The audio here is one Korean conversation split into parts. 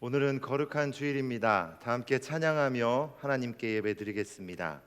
오늘은 거룩한 주일입니다. 다 함께 찬양하며 하나님께 예배드리겠습니다.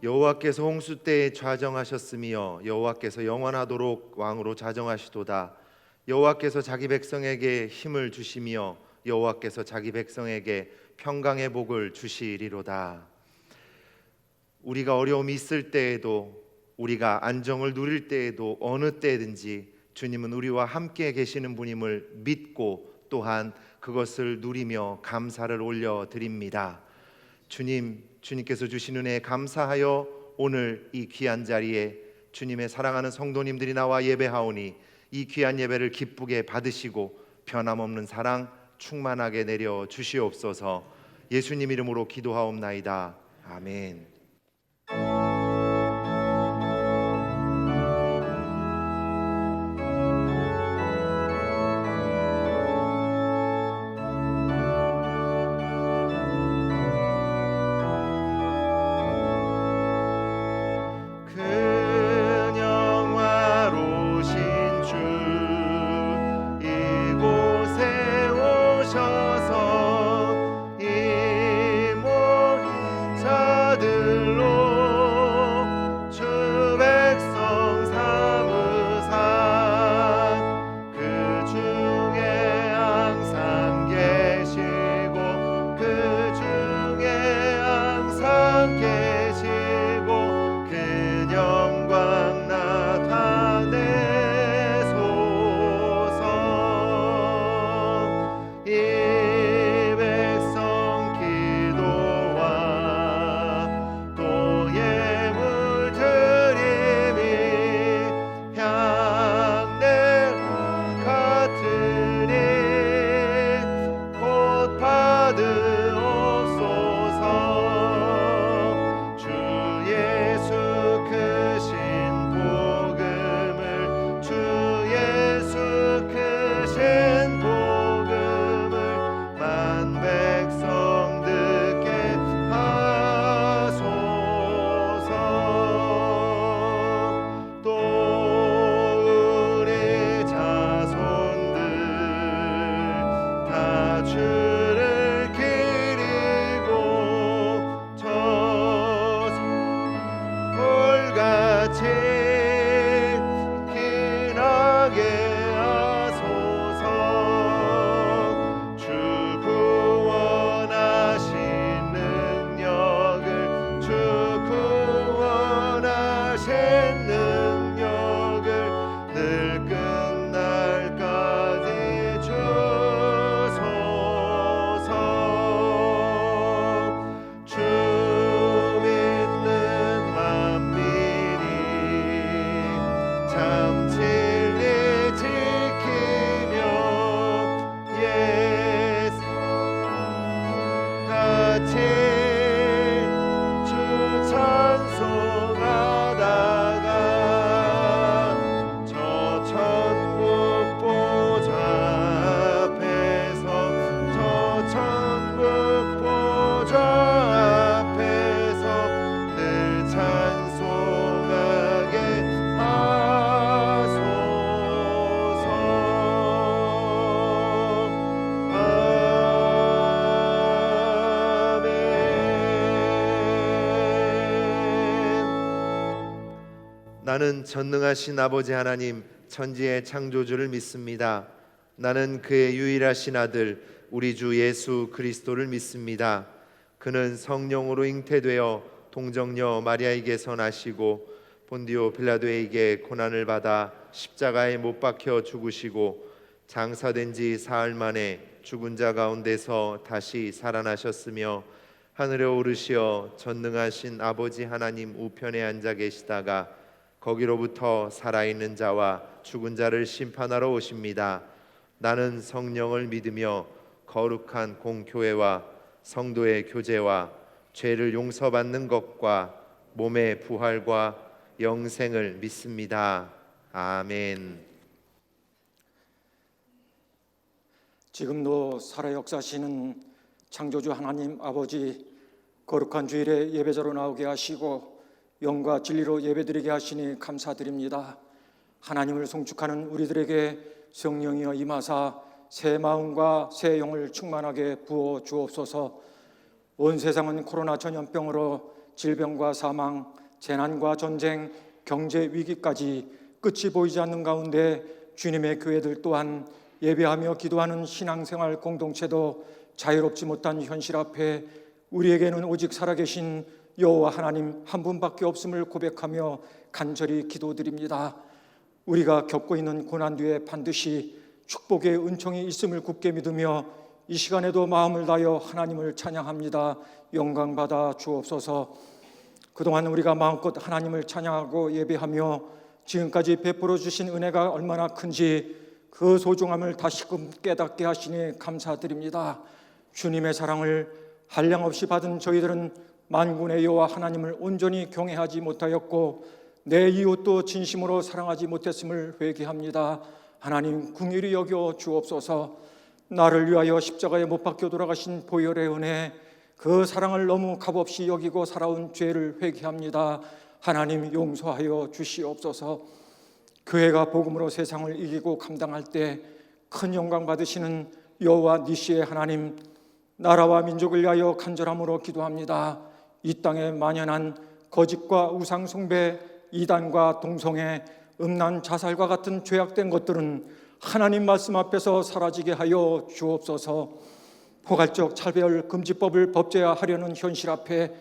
여호와께서 홍수 때에 좌정하셨으며 여호와께서 영원하도록 왕으로 좌정하시도다. 여호와께서 자기 백성에게 힘을 주시며 여호와께서 자기 백성에게 평강의 복을 주시리로다. 우리가 어려움이 있을 때에도, 우리가 안정을 누릴 때에도, 어느 때든지 주님은 우리와 함께 계시는 분임을 믿고 또한 그것을 누리며 감사를 올려드립니다. 주님께서 주신 은혜에 감사하여 오늘 이 귀한 자리에 주님의 사랑하는 성도님들이 나와 예배하오니 이 귀한 예배를 기쁘게 받으시고 변함없는 사랑 충만하게 내려 주시옵소서. 예수님 이름으로 기도하옵나이다. 아멘. 들 같이 주 찬송하다가 저 천국 보좌 앞에서 저 천국 보좌 앞에서 늘 찬송하게 하소서. 나는 전능하신 아버지 하나님 천지의 창조주를 믿습니다. 나는 그의 유일하신 아들 우리 주 예수 그리스도를 믿습니다. 그는 성령으로 잉태되어 동정녀 마리아에게서 나시고 본디오 빌라도에게 고난을 받아 십자가에 못 박혀 죽으시고 장사된 지 사흘 만에 죽은 자 가운데서 다시 살아나셨으며 하늘에 오르시어 전능하신 아버지 하나님 우편에 앉아 계시다가 거기로부터 살아있는 자와 죽은 자를 심판하러 오십니다. 나는 성령을 믿으며 거룩한 공교회와 성도의 교제와 죄를 용서받는 것과 몸의 부활과 영생을 믿습니다. 아멘. 지금도 살아 역사하시는 창조주 하나님 아버지, 거룩한 주일에 예배자로 나오게 하시고 영과 진리로 예배드리게 하시니 감사드립니다. 하나님을 송축하는 우리들에게 성령이여 임하사 새 마음과 새 영을 충만하게 부어 주옵소서. 온 세상은 코로나 전염병으로 질병과 사망, 재난과 전쟁, 경제 위기까지 끝이 보이지 않는 가운데 주님의 교회들 또한 예배하며 기도하는 신앙생활 공동체도 자유롭지 못한 현실 앞에 우리에게는 오직 살아계신 여호와 하나님 한 분밖에 없음을 고백하며 간절히 기도드립니다. 우리가 겪고 있는 고난 뒤에 반드시 축복의 은총이 있음을 굳게 믿으며 이 시간에도 마음을 다하여 하나님을 찬양합니다. 영광 받아 주옵소서. 그동안 우리가 마음껏 하나님을 찬양하고 예배하며 지금까지 베풀어 주신 은혜가 얼마나 큰지 그 소중함을 다시금 깨닫게 하시니 감사드립니다. 주님의 사랑을 한량없이 받은 저희들은 만군의 여호와 하나님을 온전히 경외하지 못하였고 내 이웃도 진심으로 사랑하지 못했음을 회개합니다. 하나님 긍휼히 여겨 주옵소서. 나를 위하여 십자가에 못 박혀 돌아가신 보혈의 은혜, 그 사랑을 너무 값없이 여기고 살아온 죄를 회개합니다. 하나님 용서하여 주시옵소서. 교회가 복음으로 세상을 이기고 감당할 때 큰 영광 받으시는 여호와 니시의 하나님, 나라와 민족을 위하여 간절함으로 기도합니다. 이 땅에 만연한 거짓과 우상 숭배, 이단과 동성애, 음란, 자살과 같은 죄악된 것들은 하나님 말씀 앞에서 사라지게 하여 주옵소서. 포괄적 차별 금지법을 법제화하려는 현실 앞에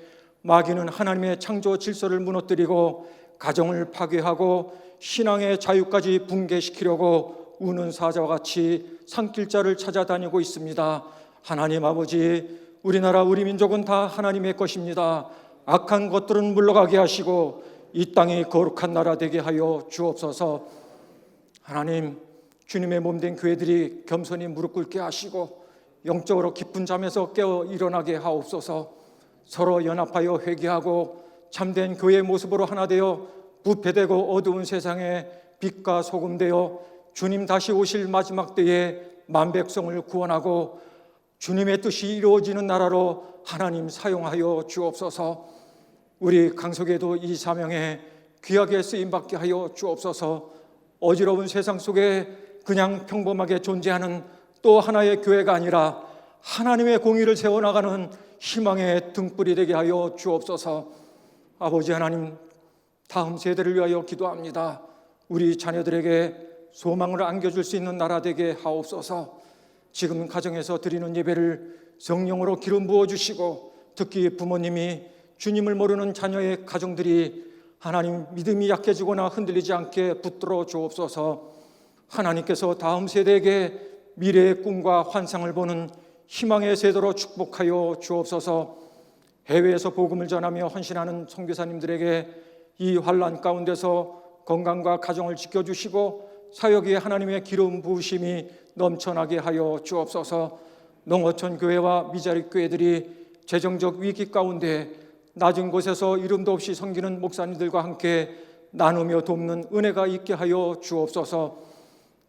마귀는 하나님의 창조 질서를 무너뜨리고 가정을 파괴하고 신앙의 자유까지 붕괴시키려고 우는 사자와 같이 산길자를 찾아다니고 있습니다. 하나님 아버지, 우리나라 우리 민족은 다 하나님의 것입니다. 악한 것들은 물러가게 하시고 이 땅이 거룩한 나라 되게 하여 주옵소서. 하나님, 주님의 몸된 교회들이 겸손히 무릎 꿇게 하시고 영적으로 깊은 잠에서 깨어 일어나게 하옵소서. 서로 연합하여 회개하고 참된 교회의 모습으로 하나 되어 부패되고 어두운 세상에 빛과 소금 되어 주님 다시 오실 마지막 때에 만백성을 구원하고 주님의 뜻이 이루어지는 나라로 하나님 사용하여 주옵소서. 우리 강석에도 이 사명에 귀하게 쓰임받게 하여 주옵소서. 어지러운 세상 속에 그냥 평범하게 존재하는 또 하나의 교회가 아니라 하나님의 공의를 세워나가는 희망의 등불이 되게 하여 주옵소서. 아버지 하나님, 다음 세대를 위하여 기도합니다. 우리 자녀들에게 소망을 안겨줄 수 있는 나라 되게 하옵소서. 지금 가정에서 드리는 예배를 성령으로 기름 부어주시고 특히 부모님이 주님을 모르는 자녀의 가정들이 하나님 믿음이 약해지거나 흔들리지 않게 붙들어 주옵소서. 하나님께서 다음 세대에게 미래의 꿈과 환상을 보는 희망의 세대로 축복하여 주옵소서. 해외에서 복음을 전하며 헌신하는 선교사님들에게 이 환난 가운데서 건강과 가정을 지켜주시고 사역에 하나님의 기름 부으심이 넘쳐나게 하여 주옵소서. 농어촌 교회와 미자립 교회들이 재정적 위기 가운데 낮은 곳에서 이름도 없이 섬기는 목사님들과 함께 나누며 돕는 은혜가 있게 하여 주옵소서.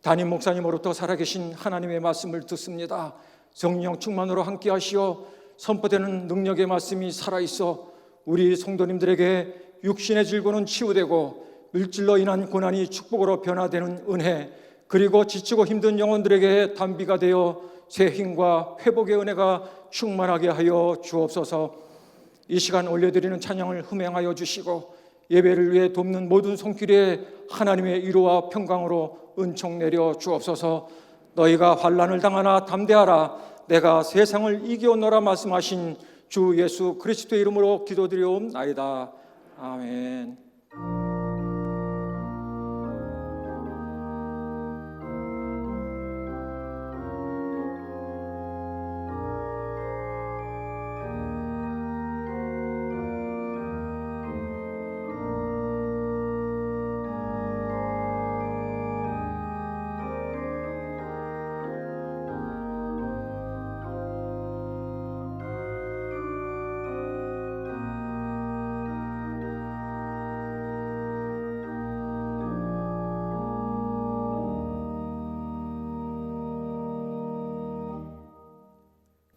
담임 목사님으로부터 살아계신 하나님의 말씀을 듣습니다. 성령 충만으로 함께 하시어 선포되는 능력의 말씀이 살아있어 우리 성도님들에게 육신의 질고는 치유되고 물질로 인한 고난이 축복으로 변화되는 은혜, 그리고 지치고 힘든 영혼들에게 단비가 되어 새 힘과 회복의 은혜가 충만하게 하여 주옵소서. 이 시간 올려드리는 찬양을 흠행하여 주시고 예배를 위해 돕는 모든 손길에 하나님의 위로와 평강으로 은총 내려 주옵소서. 너희가 환난을 당하나 담대하라, 내가 세상을 이기었노라 말씀하신 주 예수 그리스도의 이름으로 기도드리옵나이다. 아멘.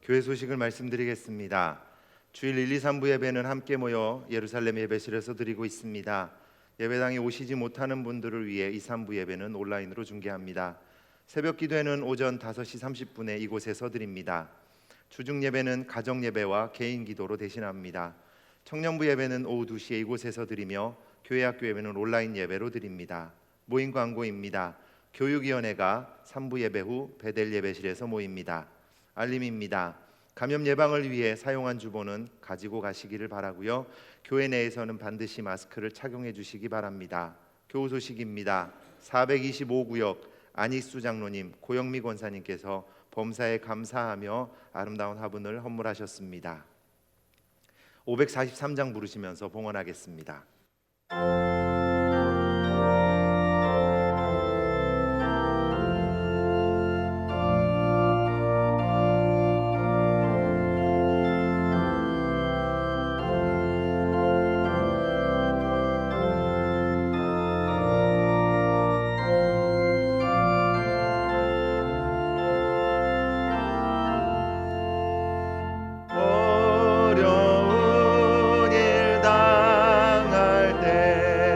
교회 소식을 말씀드리겠습니다. 주일 1, 2, 3부 예배는 함께 모여 예루살렘 예배실에서 드리고 있습니다. 예배당에 오시지 못하는 분들을 위해 2, 3부 예배는 온라인으로 중계합니다. 새벽 기도회는 오전 5시 30분에 이곳에서 드립니다. 주중 예배는 가정 예배와 개인 기도로 대신합니다. 청년부 예배는 오후 2시에 이곳에서 드리며 교회 학교 예배는 온라인 예배로 드립니다. 모임 광고입니다. 교육위원회가 3부 예배 후 베델 예배실에서 모입니다. 알림입니다. 감염 예방을 위해 사용한 주보는 가지고 가시기를 바라고요. 교회 내에서는 반드시 마스크를 착용해 주시기 바랍니다. 교우 소식입니다. 425구역 안익수 장로님, 고영미 권사님께서 범사에 감사하며 아름다운 화분을 헌물하셨습니다. 543장 부르시면서 봉헌하겠습니다. 어려운 일 당할 때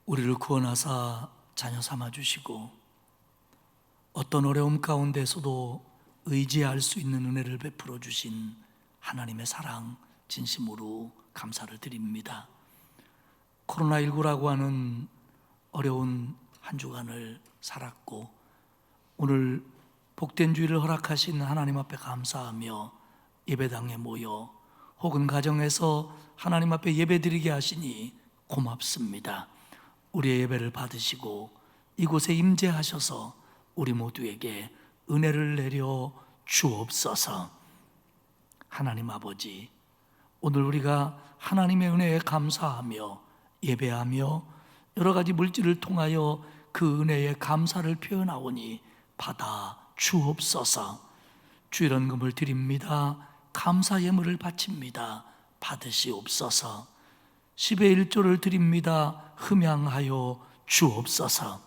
우리를 구원하사 자녀 삼아 주시고 어떤 어려움 가운데서도 의지할 수 있는 은혜를 베풀어 주신 하나님의 사랑 진심으로 감사를 드립니다. 코로나19라고 하는 어려운 한 주간을 살았고 오늘 복된 주일을 허락하신 하나님 앞에 감사하며 예배당에 모여 혹은 가정에서 하나님 앞에 예배드리게 하시니 고맙습니다. 우리의 예배를 받으시고 이곳에 임재하셔서 우리 모두에게 은혜를 내려 주옵소서. 하나님 아버지, 오늘 우리가 하나님의 은혜에 감사하며 예배하며 여러 가지 물질을 통하여 그 은혜에 감사를 표현하오니 받아 주옵소서. 주일헌금을 드립니다. 감사 예물을 바칩니다. 받으시옵소서. 10의 1조를 드립니다. 흠양하여 주옵소서.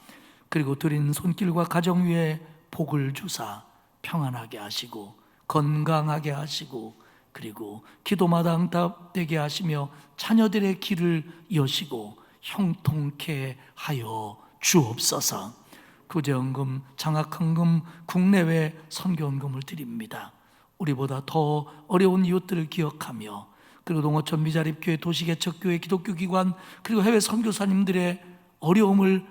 그리고 드린 손길과 가정 위에 복을 주사 평안하게 하시고 건강하게 하시고 그리고 기도마다 응답되게 하시며 자녀들의 길을 여시고 형통케 하여 주옵소서. 구제헌금, 장학헌금, 국내외 선교헌금을 드립니다. 우리보다 더 어려운 이웃들을 기억하며 그리고 농어촌 미자립교회, 도시개척교회, 기독교기관 그리고 해외 선교사님들의 어려움을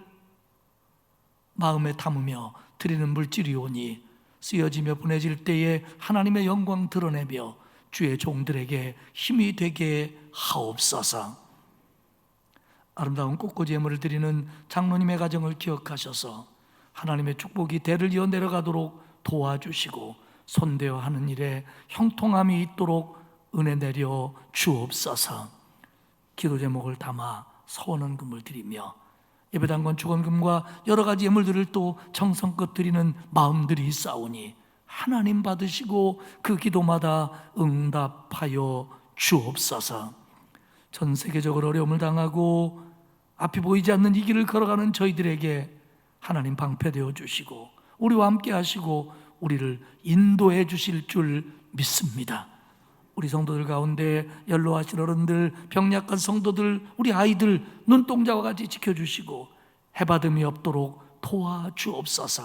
마음에 담으며 드리는 물질이오니 쓰여지며 보내질 때에 하나님의 영광 드러내며 주의 종들에게 힘이 되게 하옵소서. 아름다운 꽃꽂이 예물을 드리는 장로님의 가정을 기억하셔서 하나님의 축복이 대를 이어 내려가도록 도와주시고 손대어 하는 일에 형통함이 있도록 은혜 내려 주옵소서. 기도 제목을 담아 서원헌금을 드리며 예배당 건축헌금과 여러 가지 예물들을 또 정성껏 드리는 마음들이 있사오니 하나님 받으시고 그 기도마다 응답하여 주옵소서. 전 세계적으로 어려움을 당하고 앞이 보이지 않는 이 길을 걸어가는 저희들에게 하나님 방패되어 주시고 우리와 함께 하시고 우리를 인도해 주실 줄 믿습니다. 우리 성도들 가운데 연로하신 어른들, 병약한 성도들, 우리 아이들 눈동자와 같이 지켜주시고 해받음이 없도록 도와주옵소서.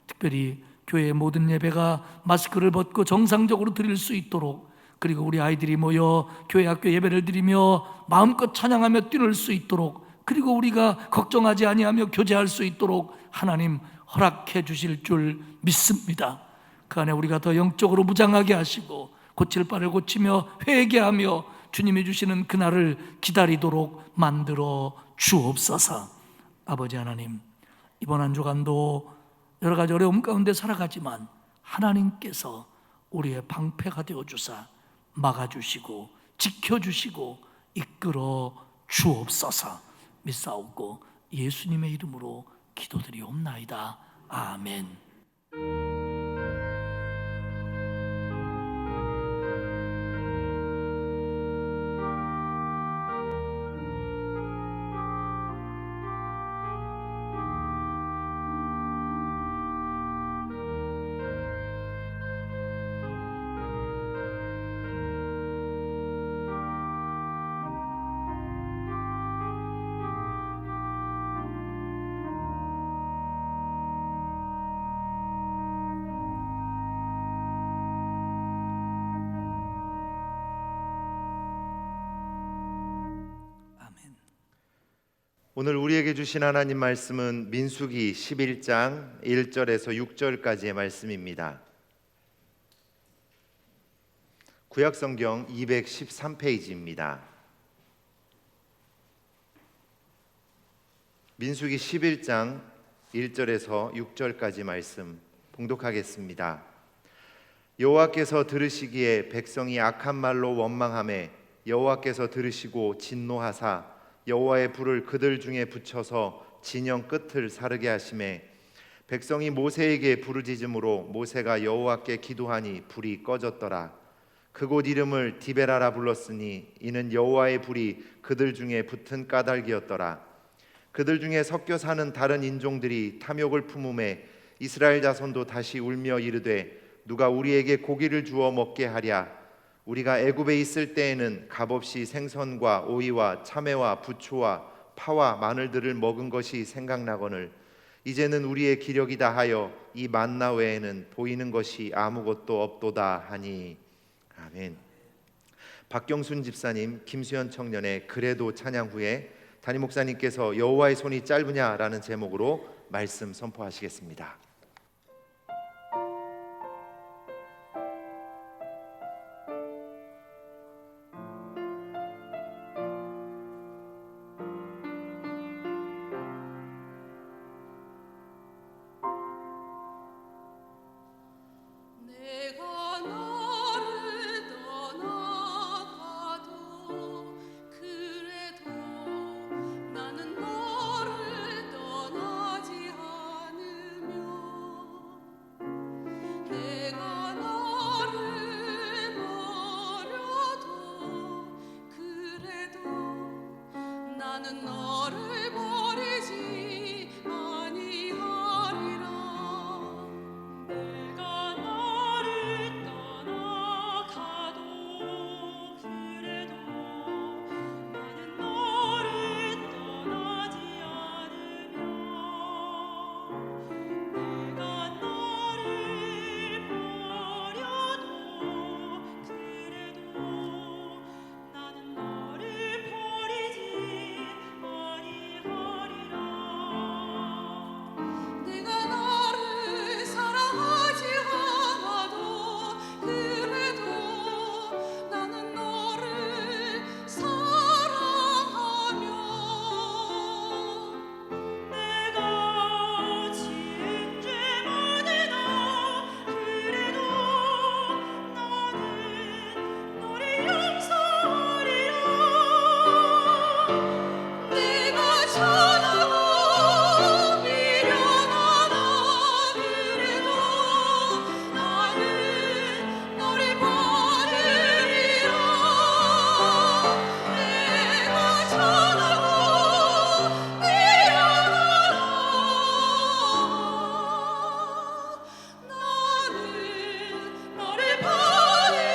특별히 교회의 모든 예배가 마스크를 벗고 정상적으로 드릴 수 있도록 그리고 우리 아이들이 모여 교회 학교 예배를 드리며 마음껏 찬양하며 뛰놀 수 있도록 그리고 우리가 걱정하지 아니하며 교제할 수 있도록 하나님 허락해 주실 줄 믿습니다. 그 안에 우리가 더 영적으로 무장하게 하시고 고칠 바를 고치며 회개하며 주님이 주시는 그날을 기다리도록 만들어 주옵소서. 아버지 하나님, 이번 한 주간도 여러 가지 어려움 가운데 살아가지만 하나님께서 우리의 방패가 되어주사 막아주시고 지켜주시고 이끌어 주옵소서. 믿사옵고 예수님의 이름으로 기도드리옵나이다. 아멘. 오늘 우리에게 주신 하나님 말씀은 민수기 11장 1절에서 6절까지의 말씀입니다. 구약성경 213페이지입니다. 민수기 11장 1절에서 6절까지 말씀 봉독하겠습니다. 여호와께서 들으시기에 백성이 악한 말로 원망하매 여호와께서 들으시고 진노하사 여호와의 불을 그들 중에 붙여서 진영 끝을 사르게 하시매 백성이 모세에게 부르짖음으로 모세가 여호와께 기도하니 불이 꺼졌더라. 그곳 이름을 디베라라 불렀으니 이는 여호와의 불이 그들 중에 붙은 까닭이었더라. 그들 중에 섞여 사는 다른 인종들이 탐욕을 품음에 이스라엘 자손도 다시 울며 이르되 누가 우리에게 고기를 주어 먹게 하랴. 우리가 애굽에 있을 때에는 값없이 생선과 오이와 참외와 부초와 파와 마늘들을 먹은 것이 생각나거늘 이제는 우리의 기력이 다하여 이 만나 외에는 보이는 것이 아무것도 없도다 하니. 아멘. 박경순 집사님, 김수현 청년의 그래도 찬양 후에 담임 목사님께서 여호와의 손이 짧으냐라는 제목으로 말씀 선포하시겠습니다. 내가 너를 떠나가도 그래도 나는 너를 떠나지 않으며 내가 너를 버려도 그래도 나는 너를 버리지 아니하리라. 내가 너를 떠나가도 그래도 나는 너를 떠나지 않으며 내가 너를 버려도 그래도 나는 너를 버리지 아니하리라. 내가 너를 사랑하지 않아도 그래도 나는 너를 사랑하며 내가 지은 죄만이나 그래도 나는 너를 용서하리라. 내가 천하고 미련하다 그래도 나는 너를 받으리라. 내가 천하고 미련하다 나는 너를 받으리라.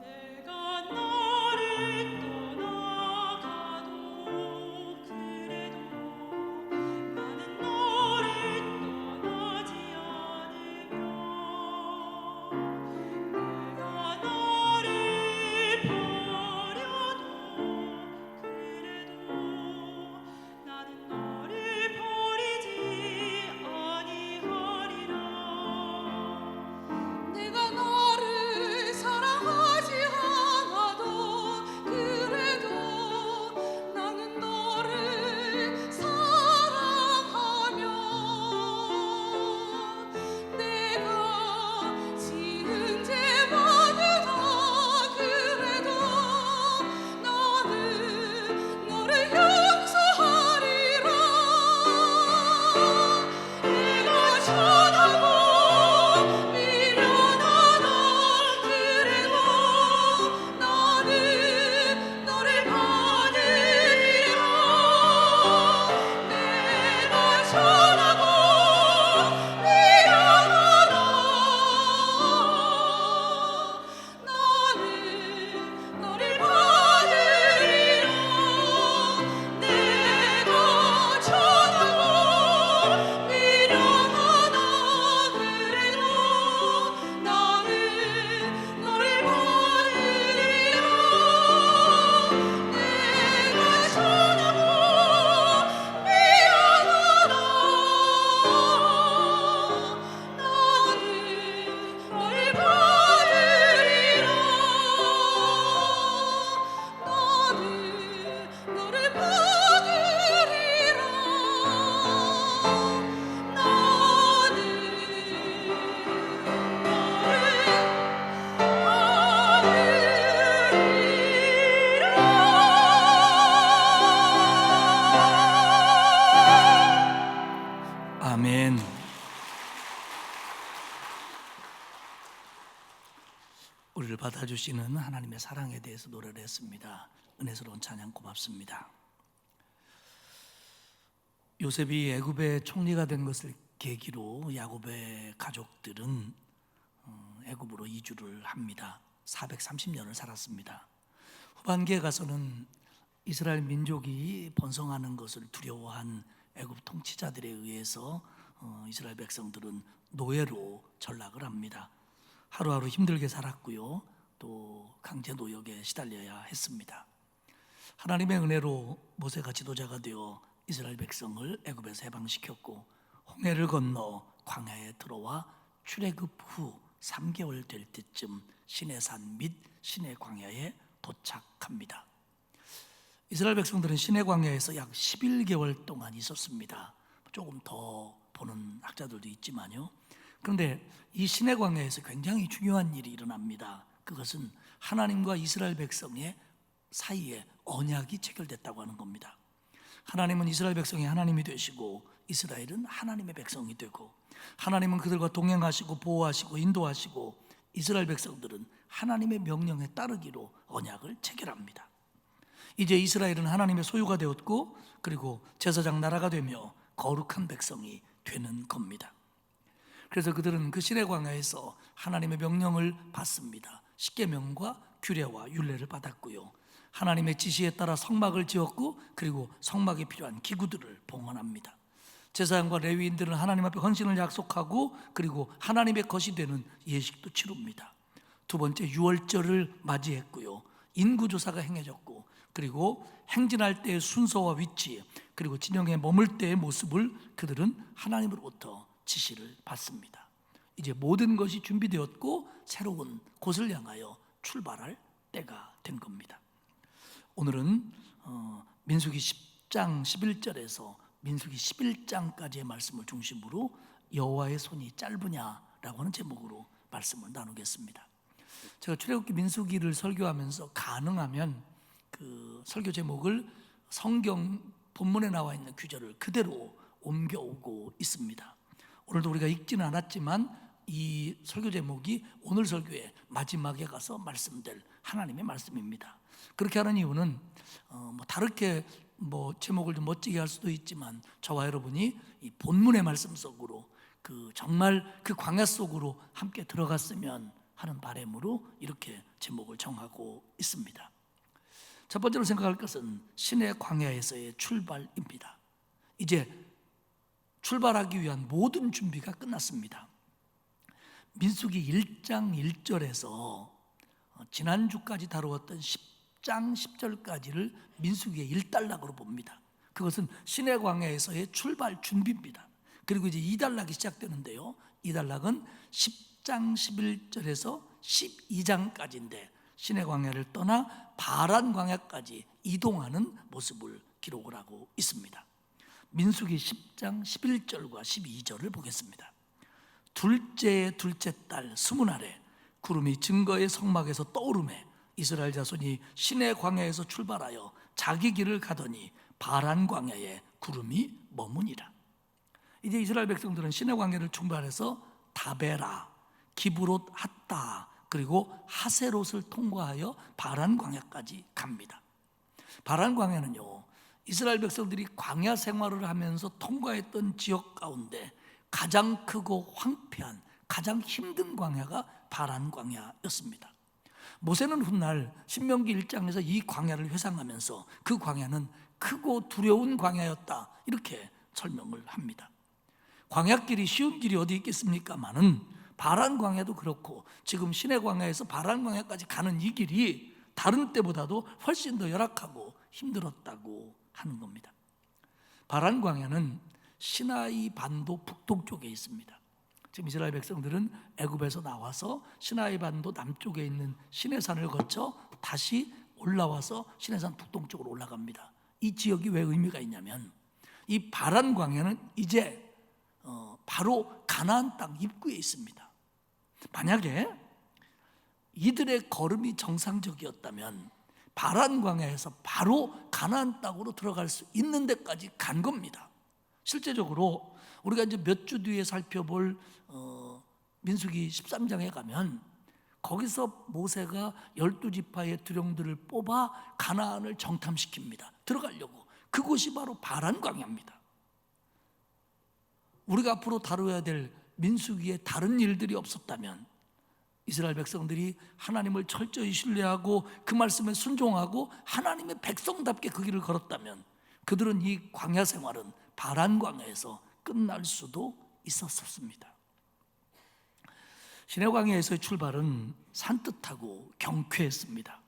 내가 너를 떠나가도 그래도 나는 너를 떠나지 않으며 내가 너를 버려도 그래도 나는 너를 버리지 아니하리라. 내가 너를 사랑하지 않아도 그래도 나는 너를 사랑하며 내가 지은 죄만이다 그래도 나는 너를 용서하리라. 내가 천하고 미련하다 그래도 나는 너를 받으리라. 내가 천하고 미련하다 나는 너를 받으리라. 내가 천하고 미련하다 그래도 나는 너를 받으리라. 내가 천하고 미련하다 나는 너를 받으리라. 나는 너를 받으리라. 아멘. 우리를 받아주시는 하나님의 사랑에 대해서 노래를 했습니다. 은혜스러운 찬양 고맙습니다. 요셉이 애굽의 총리가 된 것을 계기로 야곱의 가족들은 애굽으로 이주를 합니다. 430년을 살았습니다. 후반기에 가서는 이스라엘 민족이 번성하는 것을 두려워한 애굽 통치자들에 의해서 이스라엘 백성들은 노예로 전락을 합니다. 하루하루 힘들게 살았고요, 또 강제 노역에 시달려야 했습니다. 하나님의 은혜로 모세가 지도자가 되어 이스라엘 백성을 애굽에서 해방시켰고, 홍해를 건너 광야에 들어와 출애굽 후 3개월 될 때쯤 시내산 및 시내 광야에 도착합니다. 이스라엘 백성들은 시내 광야에서 약 11개월 동안 있었습니다. 조금 더 보는 학자들도 있지만요. 그런데 이 시내 광야에서 굉장히 중요한 일이 일어납니다. 그것은 하나님과 이스라엘 백성의 사이에 언약이 체결됐다고 하는 겁니다. 하나님은 이스라엘 백성이 하나님이 되시고 이스라엘은 하나님의 백성이 되고, 하나님은 그들과 동행하시고 보호하시고 인도하시고, 이스라엘 백성들은 하나님의 명령에 따르기로 언약을 체결합니다. 이제 이스라엘은 하나님의 소유가 되었고, 그리고 제사장 나라가 되며 거룩한 백성이 되는 겁니다. 그래서 그들은 그 시내 광야에서 하나님의 명령을 받습니다. 십계명과 규례와 율례를 받았고요, 하나님의 지시에 따라 성막을 지었고, 그리고 성막에 필요한 기구들을 봉헌합니다. 제사장과 레위인들은 하나님 앞에 헌신을 약속하고, 그리고 하나님의 것이 되는 예식도 치릅니다. 두 번째, 유월절을 맞이했고요, 인구조사가 행해졌고, 그리고 행진할 때의 순서와 위치, 그리고 진영에 머물 때의 모습을 그들은 하나님으로부터 지시를 받습니다. 이제 모든 것이 준비되었고 새로운 곳을 향하여 출발할 때가 된 겁니다. 오늘은 민수기 10장 11절에서 민수기 11장까지의 말씀을 중심으로 여호와의 손이 짧으냐라고 하는 제목으로 말씀을 나누겠습니다. 제가 출애굽기 민수기를 설교하면서 가능하면 그 설교 제목을 성경 본문에 나와 있는 구절을 그대로 옮겨오고 있습니다. 오늘도 우리가 읽지는 않았지만 이 설교 제목이 오늘 설교의 마지막에 가서 말씀될 하나님의 말씀입니다. 그렇게 하는 이유는 다르게 제목을 좀 멋지게 할 수도 있지만, 저와 여러분이 이 본문의 말씀 속으로 정말 그 광야 속으로 함께 들어갔으면 하는 바람으로 이렇게 제목을 정하고 있습니다. 첫 번째로 생각할 것은 시내 광야에서의 출발입니다. 이제 출발하기 위한 모든 준비가 끝났습니다. 민수기 1장 1절에서 지난주까지 다루었던 10장 10절까지를 민수기의 1단락으로 봅니다. 그것은 시내 광야에서의 출발 준비입니다. 그리고 이제 2단락이 시작되는데요, 2단락은 10장 11절에서 12장까지인데 시내 광야를 떠나 바란 광야까지 이동하는 모습을 기록을 하고 있습니다. 민수기 10장 11절과 12절을 보겠습니다. 둘째의 둘째 달 스무날에 구름이 증거의 성막에서 떠오르매 이스라엘 자손이 시내 광야에서 출발하여 자기 길을 가더니 바란 광야에 구름이 머무니라. 이제 이스라엘 백성들은 시내 광야를 출발해서 다베라, 기브롯 핫다, 그리고 하세롯을 통과하여 바란 광야까지 갑니다. 바란 광야는요, 이스라엘 백성들이 광야 생활을 하면서 통과했던 지역 가운데 가장 크고 황폐한, 가장 힘든 광야가 바란 광야였습니다. 모세는 훗날 신명기 1장에서 이 광야를 회상하면서 그 광야는 크고 두려운 광야였다, 이렇게 설명을 합니다. 광야길이 쉬운 길이 어디 있겠습니까마는 바란 광야도 그렇고 지금 시내 광야에서 바란 광야까지 가는 이 길이 다른 때보다도 훨씬 더 열악하고 힘들었다고 하는 겁니다. 바란 광야는 시나이 반도 북동쪽에 있습니다. 지금 이스라엘 백성들은 애굽에서 나와서 시나이 반도 남쪽에 있는 시내산을 거쳐 다시 올라와서 시내산 북동쪽으로 올라갑니다. 이 지역이 왜 의미가 있냐면 이 바란 광야는 이제 바로 가나안 땅 입구에 있습니다. 만약에 이들의 걸음이 정상적이었다면 바란 광야에서 바로 가나안 땅으로 들어갈 수 있는 데까지 간 겁니다. 실제적으로 우리가 이제 몇 주 뒤에 살펴볼 민수기 13장에 가면 거기서 모세가 12지파의 두령들을 뽑아 가나안을 정탐시킵니다. 들어가려고. 그곳이 바로 바란 광야입니다. 우리가 앞으로 다뤄야 될 민수기에 다른 일들이 없었다면, 이스라엘 백성들이 하나님을 철저히 신뢰하고 그 말씀에 순종하고 하나님의 백성답게 그 길을 걸었다면, 그들은 이 광야 생활은 바란 광야에서 끝날 수도 있었습니다. 시내광야에서의 출발은 산뜻하고 경쾌했습니다.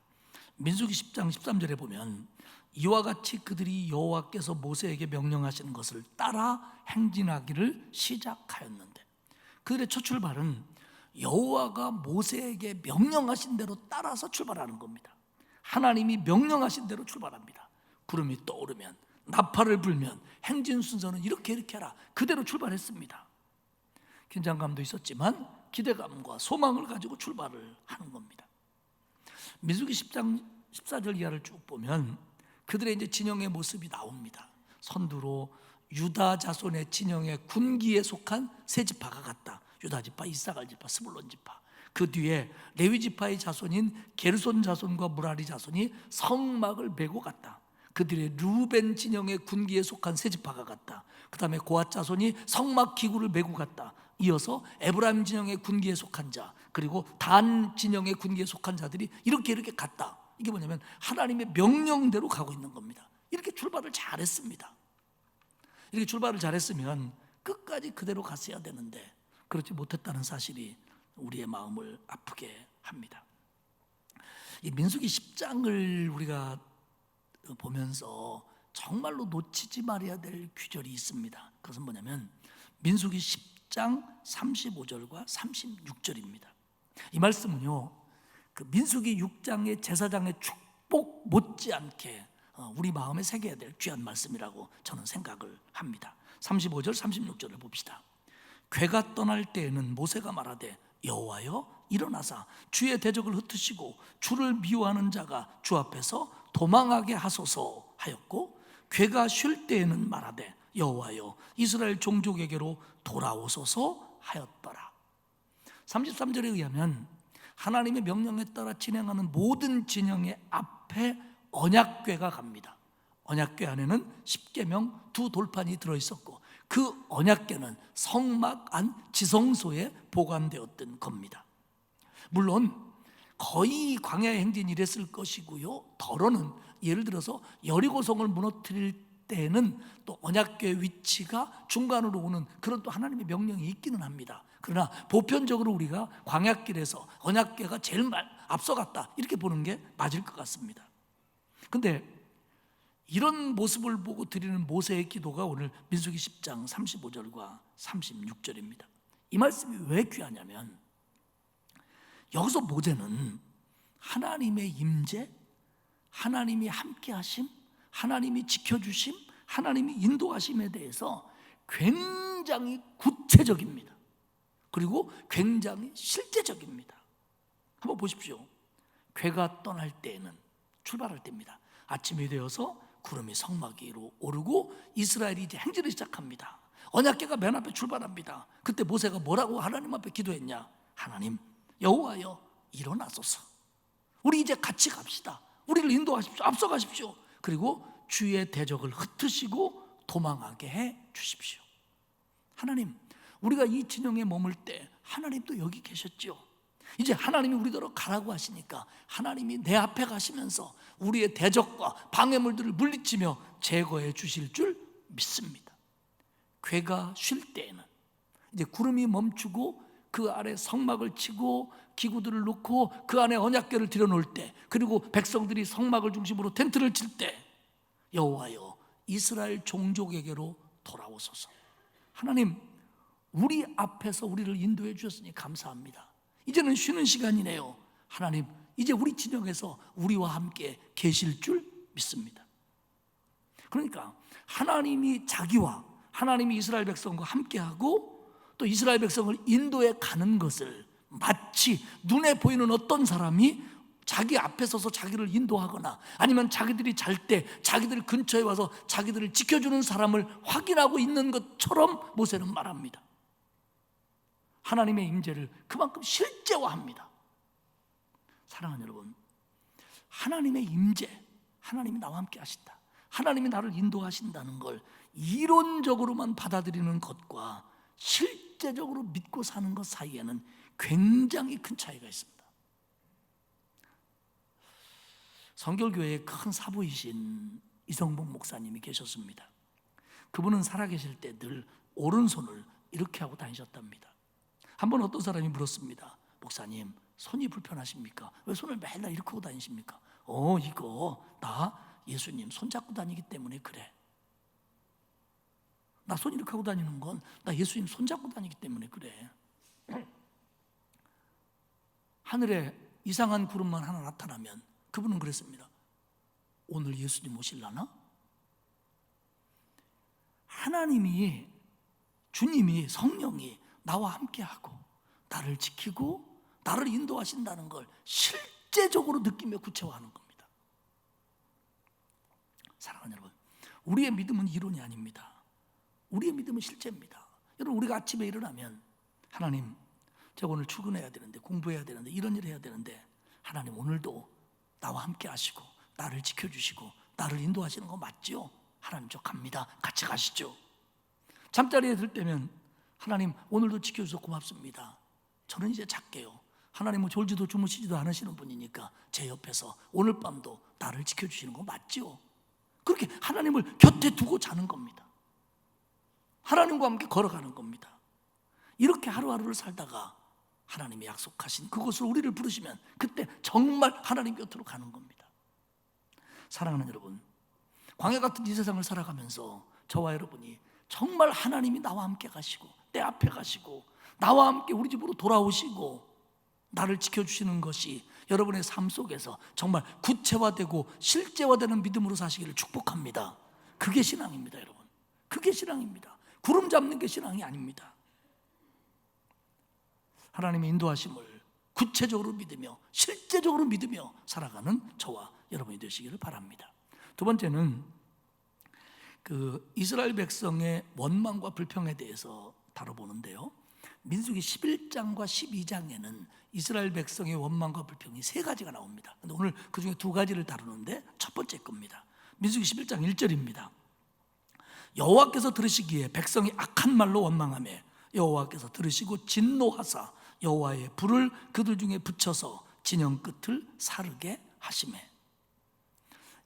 민수기 10장 13절에 보면 이와 같이 그들이 여호와께서 모세에게 명령하시는 것을 따라 행진하기를 시작하였는데, 그들의 첫 출발은 여호와가 모세에게 명령하신 대로 따라서 출발하는 겁니다. 하나님이 명령하신 대로 출발합니다. 구름이 떠오르면, 나팔을 불면 행진 순서는 이렇게 해라. 그대로 출발했습니다. 긴장감도 있었지만 기대감과 소망을 가지고 출발을 하는 겁니다. 민수기 10장 14절 이하를 쭉 보면 그들의 이제 진영의 모습이 나옵니다. 선두로 유다 자손의 진영의 군기에 속한 세 지파가 갔다. 유다 지파, 이사갈 지파, 스불론 지파. 그 뒤에 레위 지파의 자손인 게르손 자손과 무라리 자손이 성막을 메고 갔다. 그 뒤에 루벤 진영의 군기에 속한 세 지파가 갔다. 그 다음에 고앗 자손이 성막 기구를 메고 갔다. 이어서 에브라임 진영의 군기에 속한 자, 그리고 단 진영의 군기에 속한 자들이 이렇게 갔다. 이게 뭐냐면 하나님의 명령대로 가고 있는 겁니다. 이렇게 출발을 잘했습니다. 이렇게 출발을 잘했으면 끝까지 그대로 갔어야 되는데 그렇지 못했다는 사실이 우리의 마음을 아프게 합니다. 이 민수기 10장을 우리가 보면서 정말로 놓치지 말아야 될 규절이 있습니다. 그것은 뭐냐면 민수기 10장 35절과 36절입니다. 이 말씀은요, 그 민수기 6장의 제사장의 축복 못지않게 우리 마음에 새겨야 될 귀한 말씀이라고 저는 생각을 합니다. 35절 36절을 봅시다. 괴가 떠날 때에는 모세가 말하되 여호와여 일어나사 주의 대적을 흩으시고 주를 미워하는 자가 주 앞에서 도망하게 하소서 하였고, 괴가 쉴 때에는 말하되 여호와여 이스라엘 종족에게로 돌아오소서 하였더라. 33절에 의하면 하나님의 명령에 따라 진행하는 모든 진영의 앞에 언약궤가 갑니다. 언약궤 안에는 십계명 두 돌판이 들어있었고 그 언약궤는 성막 안 지성소에 보관되었던 겁니다. 물론 거의 광야의 행진이 이랬을 것이고요, 더러는 예를 들어서 여리고성을 무너뜨릴 때에는 또 언약궤의 위치가 중간으로 오는 그런 또 하나님의 명령이 있기는 합니다. 그러나 보편적으로 우리가 광야길에서 언약궤가 제일 앞서갔다 이렇게 보는 게 맞을 것 같습니다. 근데 이런 모습을 보고 드리는 모세의 기도가 오늘 민수기 10장 35절과 36절입니다. 이 말씀이 왜 귀하냐면 여기서 모세는 하나님의 임재, 하나님이 함께하심, 하나님이 지켜주심, 하나님이 인도하심에 대해서 굉장히 구체적입니다. 그리고 굉장히 실제적입니다. 한번 보십시오. 괴가 떠날 때에는 출발할 때입니다. 아침이 되어서 구름이 성막 위로 오르고 이스라엘이 이제 행진을 시작합니다. 언약궤가 맨 앞에 출발합니다. 그때 모세가 뭐라고 하나님 앞에 기도했냐? 하나님 여호와여 일어나소서. 우리 이제 같이 갑시다. 우리를 인도하십시오. 앞서가십시오. 그리고 주의 대적을 흩으시고 도망하게 해 주십시오. 하나님, 우리가 이 진영에 머물 때 하나님도 여기 계셨죠. 이제 하나님이 우리더러 가라고 하시니까 하나님이 내 앞에 가시면서 우리의 대적과 방해물들을 물리치며 제거해 주실 줄 믿습니다. 괴가 쉴 때에는 이제 구름이 멈추고 그 아래 성막을 치고 기구들을 놓고 그 안에 언약궤를 들여놓을 때, 그리고 백성들이 성막을 중심으로 텐트를 칠 때 여호와여 이스라엘 종족에게로 돌아오소서. 하나님, 우리 앞에서 우리를 인도해 주셨으니 감사합니다. 이제는 쉬는 시간이네요. 하나님, 이제 우리 진영에서 우리와 함께 계실 줄 믿습니다. 그러니까 하나님이 자기와 하나님이 이스라엘 백성과 함께하고 또 이스라엘 백성을 인도해 가는 것을 마치 눈에 보이는 어떤 사람이 자기 앞에 서서 자기를 인도하거나 아니면 자기들이 잘 때 자기들 근처에 와서 자기들을 지켜주는 사람을 확인하고 있는 것처럼 모세는 말합니다. 하나님의 임재를 그만큼 실제화합니다. 사랑하는 여러분, 하나님의 임재, 하나님이 나와 함께 하신다, 하나님이 나를 인도하신다는 걸 이론적으로만 받아들이는 것과 실제적으로 믿고 사는 것 사이에는 굉장히 큰 차이가 있습니다. 성결교회에 큰 사부이신 이성복 목사님이 계셨습니다. 그분은 살아계실 때 늘 오른손을 이렇게 하고 다니셨답니다. 한번 어떤 사람이 물었습니다. 목사님, 손이 불편하십니까? 왜 손을 맨날 이렇게 하고 다니십니까? 이거 나 예수님 손잡고 다니기 때문에 그래. 나 손 이렇게 하고 다니는 건 나 예수님 손잡고 다니기 때문에 그래. 하늘에 이상한 구름만 하나 나타나면 그분은 그랬습니다. 오늘 예수님 오실라나? 하나님이, 주님이, 성령이 나와 함께하고 나를 지키고 나를 인도하신다는 걸 실제적으로 느끼며 구체화하는 겁니다. 사랑하는 여러분, 우리의 믿음은 이론이 아닙니다. 우리의 믿음은 실제입니다. 여러분, 우리가 아침에 일어나면 하나님, 제가 오늘 출근해야 되는데, 공부해야 되는데, 이런 일을 해야 되는데 하나님 오늘도 나와 함께 하시고 나를 지켜주시고 나를 인도하시는 거 맞죠? 하나님 저 갑니다. 같이 가시죠. 잠자리에 들 때면 하나님 오늘도 지켜주셔서 고맙습니다. 저는 이제 잘게요. 하나님은 졸지도 주무시지도 않으시는 분이니까 제 옆에서 오늘 밤도 나를 지켜주시는 거 맞죠? 그렇게 하나님을 곁에 두고 자는 겁니다. 하나님과 함께 걸어가는 겁니다. 이렇게 하루하루를 살다가 하나님이 약속하신 그곳을 우리를 부르시면 그때 정말 하나님 곁으로 가는 겁니다. 사랑하는 여러분, 광야 같은 이 세상을 살아가면서 저와 여러분이 정말 하나님이 나와 함께 가시고 내 앞에 가시고 나와 함께 우리 집으로 돌아오시고 나를 지켜주시는 것이 여러분의 삶 속에서 정말 구체화되고 실제화되는 믿음으로 사시기를 축복합니다. 그게 신앙입니다, 여러분. 그게 신앙입니다. 구름 잡는 게 신앙이 아닙니다. 하나님의 인도하심을 구체적으로 믿으며 실제적으로 믿으며 살아가는 저와 여러분이 되시기를 바랍니다. 두 번째는 이스라엘 백성의 원망과 불평에 대해서 다뤄보는데요. 민수기 11장과 12장에는 이스라엘 백성의 원망과 불평이 세 가지가 나옵니다. 근데 오늘 그 중에 두 가지를 다루는데 첫 번째 겁니다. 민수기 11장 1절입니다. 여호와께서 들으시기에 백성이 악한 말로 원망하며 여호와께서 들으시고 진노하사 여호와의 불을 그들 중에 붙여서 진영 끝을 사르게 하시매.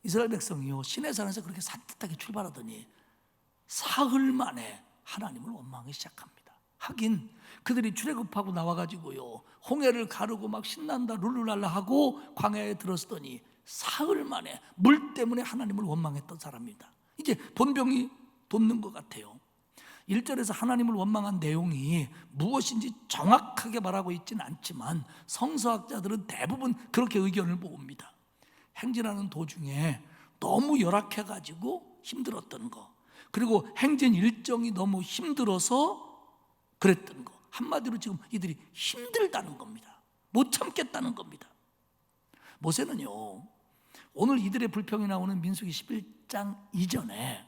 이스라엘 백성이요, 시내산에서 그렇게 산뜻하게 출발하더니 사흘 만에 하나님을 원망하기 시작합니다. 하긴 그들이 출애굽하고 나와가지고요, 홍해를 가르고 막 신난다 룰루랄라 하고 광야에 들었더니 사흘 만에 물 때문에 하나님을 원망했던 사람입니다. 이제 본병이 돋는 것 같아요. 1절에서 하나님을 원망한 내용이 무엇인지 정확하게 말하고 있지는 않지만 성서학자들은 대부분 그렇게 의견을 모읍니다. 행진하는 도중에 너무 열악해가지고 힘들었던 거, 그리고 행진 일정이 너무 힘들어서 그랬던 거, 한마디로 지금 이들이 힘들다는 겁니다. 못 참겠다는 겁니다. 모세는요, 오늘 이들의 불평이 나오는 민수기 11장 이전에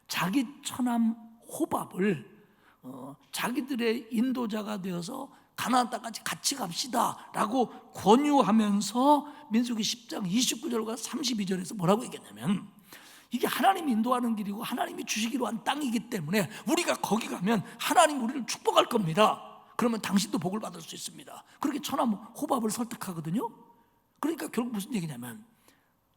자기 처남 호밥을 자기들의 인도자가 되어서 가나안 땅까지 같이 갑시다 라고 권유하면서 민수기 10장 29절과 32절에서 뭐라고 얘기했냐면, 이게 하나님이 인도하는 길이고 하나님이 주시기로 한 땅이기 때문에 우리가 거기 가면 하나님 우리를 축복할 겁니다. 그러면 당신도 복을 받을 수 있습니다. 그렇게 처남 호밥을 설득하거든요. 그러니까 결국 무슨 얘기냐면,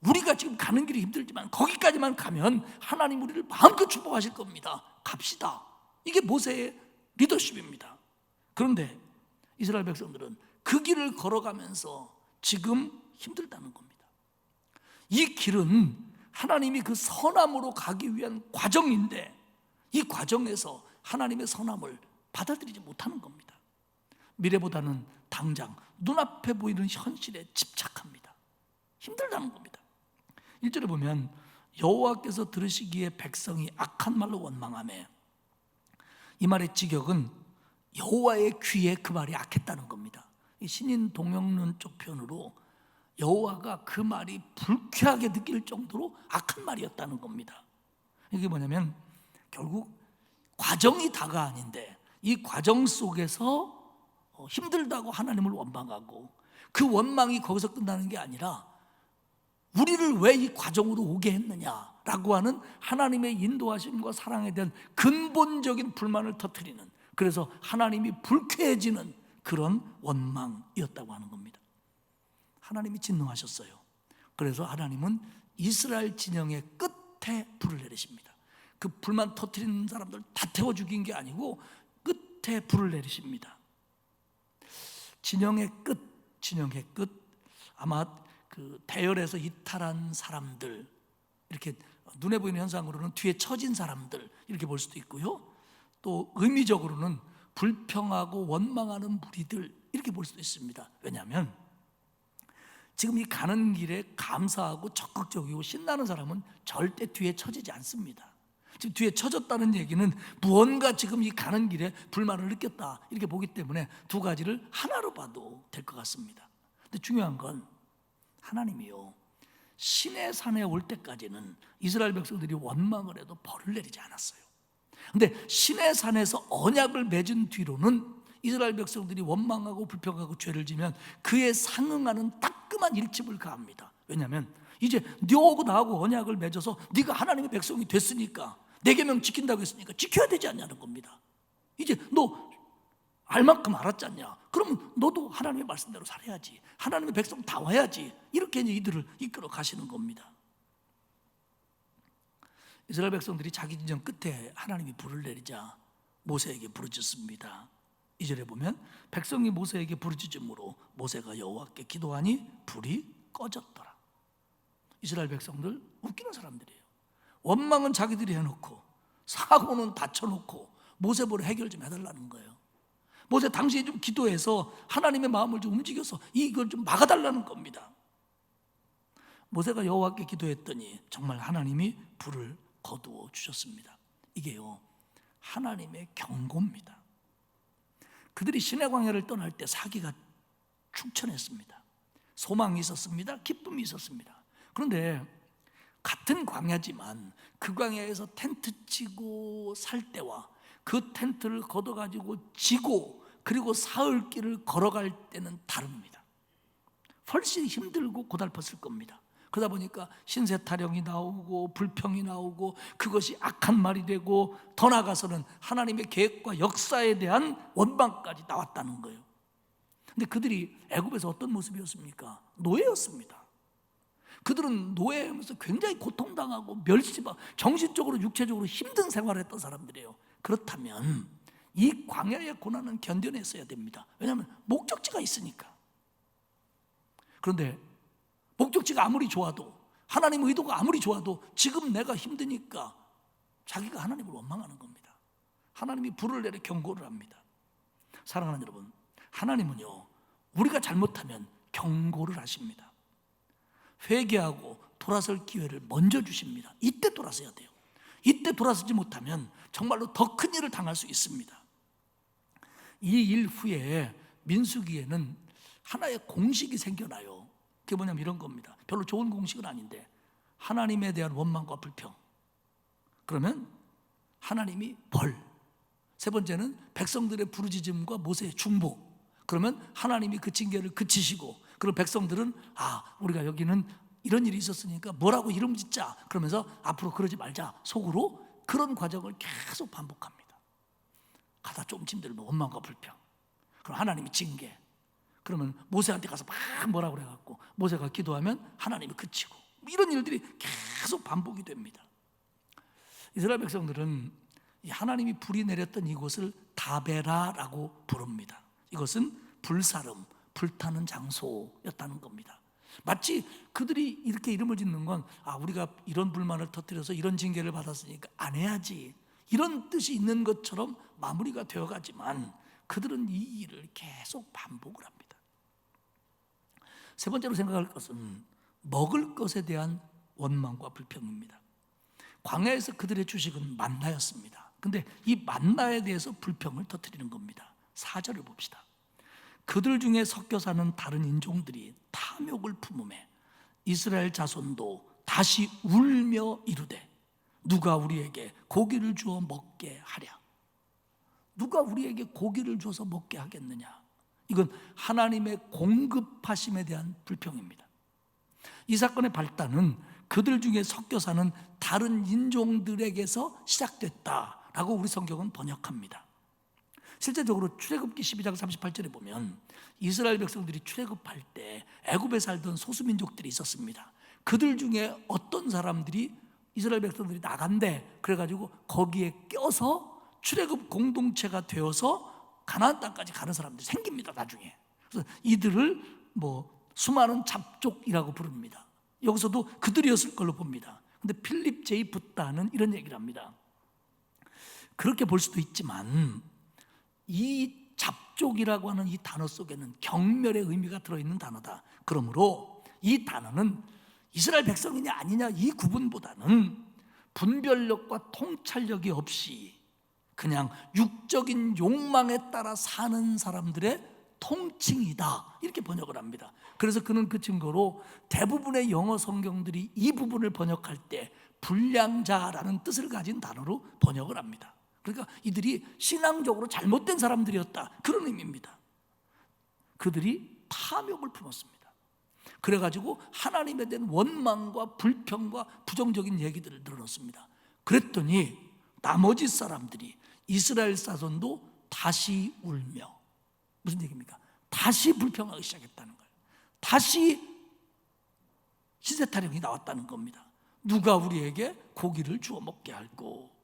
우리가 지금 가는 길이 힘들지만 거기까지만 가면 하나님 우리를 마음껏 축복하실 겁니다. 갑시다. 이게 모세의 리더십입니다. 그런데 이스라엘 백성들은 그 길을 걸어가면서 지금 힘들다는 겁니다. 이 길은 하나님이 그 선함으로 가기 위한 과정인데 이 과정에서 하나님의 선함을 받아들이지 못하는 겁니다. 미래보다는 당장 눈앞에 보이는 현실에 집착합니다. 힘들다는 겁니다. 1절에 보면 여호와께서 들으시기에 백성이 악한 말로 원망하며, 이 말의 직역은 여호와의 귀에 그 말이 악했다는 겁니다. 이 신인 동영론 쪽 편으로 여호와가 그 말이 불쾌하게 느낄 정도로 악한 말이었다는 겁니다. 이게 뭐냐면 결국 과정이 다가 아닌데 이 과정 속에서 힘들다고 하나님을 원망하고 그 원망이 거기서 끝나는 게 아니라 우리를 왜 이 과정으로 오게 했느냐라고 하는 하나님의 인도하심과 사랑에 대한 근본적인 불만을 터뜨리는, 그래서 하나님이 불쾌해지는 그런 원망이었다고 하는 겁니다. 하나님이 진노하셨어요. 그래서 하나님은 이스라엘 진영의 끝에 불을 내리십니다. 그 불만 터뜨리는 사람들 다 태워 죽인 게 아니고 끝에 불을 내리십니다. 진영의 끝. 아마 그 대열에서 이탈한 사람들, 이렇게 눈에 보이는 현상으로는 뒤에 처진 사람들 이렇게 볼 수도 있고요. 또 의미적으로는 불평하고 원망하는 무리들 이렇게 볼 수도 있습니다. 왜냐하면 지금 이 가는 길에 감사하고 적극적이고 신나는 사람은 절대 뒤에 처지지 않습니다. 지금 뒤에 처졌다는 얘기는 무언가 지금 이 가는 길에 불만을 느꼈다 이렇게 보기 때문에 두 가지를 하나로 봐도 될 것 같습니다. 근데 중요한 건 하나님이요, 시내 산에 올 때까지는 이스라엘 백성들이 원망을 해도 벌을 내리지 않았어요. 근데 시내 산에서 언약을 맺은 뒤로는 이스라엘 백성들이 원망하고 불평하고 죄를 지면 그에 상응하는 따끔한 일침을 가합니다. 왜냐하면 이제 너하고 나하고 언약을 맺어서 네가 하나님의 백성이 됐으니까, 내 계명 지킨다고 했으니까 지켜야 되지 않냐는 겁니다. 이제 너 알만큼 알았지 않냐? 그러면 너도 하나님의 말씀대로 살아야지, 하나님의 백성 다 와야지, 이렇게 이제 이들을 이끌어 가시는 겁니다. 이스라엘 백성들이 자기 진영 끝에 하나님이 불을 내리자 모세에게 부르짖습니다. 2절에 보면 백성이 모세에게 부르짖음으로 모세가 여호와께 기도하니 불이 꺼졌더라. 이스라엘 백성들 웃기는 사람들이에요. 원망은 자기들이 해놓고 사고는 다쳐놓고 모세 보러 해결 좀 해달라는 거예요. 모세 당시에 좀 기도해서 하나님의 마음을 좀 움직여서 이걸 좀 막아달라는 겁니다. 모세가 여호와께 기도했더니 정말 하나님이 불을 거두어 주셨습니다. 이게요, 하나님의 경고입니다. 그들이 시내 광야를 떠날 때 사기가 충천했습니다. 소망이 있었습니다. 기쁨이 있었습니다. 그런데 같은 광야지만 그 광야에서 텐트 치고 살 때와 그 텐트를 걷어가지고 지고 그리고 사흘길을 걸어갈 때는 다릅니다. 훨씬 힘들고 고달팠을 겁니다. 그러다 보니까 신세 타령이 나오고 불평이 나오고 그것이 악한 말이 되고 더 나아가서는 하나님의 계획과 역사에 대한 원망까지 나왔다는 거예요. 근데 그들이 애굽에서 어떤 모습이었습니까? 노예였습니다. 그들은 노예하면서 굉장히 고통당하고 멸시받고 정신적으로 육체적으로 힘든 생활을 했던 사람들이에요. 그렇다면 이 광야의 고난은 견뎌냈어야 됩니다. 왜냐하면 목적지가 있으니까. 그런데 목적지가 아무리 좋아도, 하나님 의도가 아무리 좋아도 지금 내가 힘드니까 자기가 하나님을 원망하는 겁니다. 하나님이 불을 내려 경고를 합니다. 사랑하는 여러분, 하나님은요, 우리가 잘못하면 경고를 하십니다. 회개하고 돌아설 기회를 먼저 주십니다. 이때 돌아서야 돼요. 이때 돌아서지 못하면 정말로 더 큰 일을 당할 수 있습니다. 이 일 후에 민수기에는 하나의 공식이 생겨나요. 그게 뭐냐면 이런 겁니다. 별로 좋은 공식은 아닌데, 하나님에 대한 원망과 불평, 그러면 하나님이 벌. 세 번째는 백성들의 부르짖음과 모세의 중보, 그러면 하나님이 그 징계를 그치시고, 그럼 백성들은 우리가 여기는 이런 일이 있었으니까 뭐라고 이름 짓자, 그러면서 앞으로 그러지 말자, 속으로 그런 과정을 계속 반복합니다. 가다 조금 힘들면 원망과 불평, 그럼 하나님이 징계, 그러면 모세한테 가서 막 뭐라고 그래갖고 모세가 기도하면 하나님이 그치고, 이런 일들이 계속 반복이 됩니다. 이스라엘 백성들은 하나님이 불이 내렸던 이곳을 다베라라고 부릅니다. 이것은 불사름, 불타는 장소였다는 겁니다. 마치 그들이 이렇게 이름을 짓는 건 우리가 이런 불만을 터뜨려서 이런 징계를 받았으니까 안 해야지, 이런 뜻이 있는 것처럼 마무리가 되어가지만 그들은 이 일을 계속 반복을 합니다. 세 번째로 생각할 것은 먹을 것에 대한 원망과 불평입니다. 광야에서 그들의 주식은 만나였습니다. 근데 이 만나에 대해서 불평을 터뜨리는 겁니다. 4절을 봅시다. 그들 중에 섞여 사는 다른 인종들이 탐욕을 품음에 이스라엘 자손도 다시 울며 이르되 누가 우리에게 고기를 주어 먹게 하랴. 누가 우리에게 고기를 줘서 먹게 하겠느냐. 이건 하나님의 공급하심에 대한 불평입니다. 이 사건의 발단은 그들 중에 섞여 사는 다른 인종들에게서 시작됐다라고 우리 성경은 번역합니다. 실제적으로 출애굽기 12장 38절에 보면 이스라엘 백성들이 출애굽할 때 애굽에 살던 소수민족들이 있었습니다. 그들 중에 어떤 사람들이 이스라엘 백성들이 나간대. 그래가지고 거기에 껴서 출애굽 공동체가 되어서 가나안 땅까지 가는 사람들이 생깁니다. 나중에. 그래서 이들을 수많은 잡족이라고 부릅니다. 여기서도 그들이었을 걸로 봅니다. 근데 필립 제이 붓다는 이런 얘기를 합니다. 그렇게 볼 수도 있지만 이 잡족이라고 하는 이 단어 속에는 경멸의 의미가 들어있는 단어다. 그러므로 이 단어는 이스라엘 백성이냐 아니냐 이 구분보다는 분별력과 통찰력이 없이 그냥 육적인 욕망에 따라 사는 사람들의 통칭이다, 이렇게 번역을 합니다. 그래서 그는 그 증거로 대부분의 영어 성경들이 이 부분을 번역할 때 불량자라는 뜻을 가진 단어로 번역을 합니다. 그러니까 이들이 신앙적으로 잘못된 사람들이었다, 그런 의미입니다. 그들이 탐욕을 품었습니다. 그래가지고 하나님에 대한 원망과 불평과 부정적인 얘기들을 늘어놓습니다. 그랬더니 나머지 사람들이 이스라엘 자손도 다시 울며, 무슨 얘기입니까? 다시 불평하기 시작했다는 거예요. 다시 시세타령이 나왔다는 겁니다. 누가 우리에게 고기를 주워 먹게 할꼬.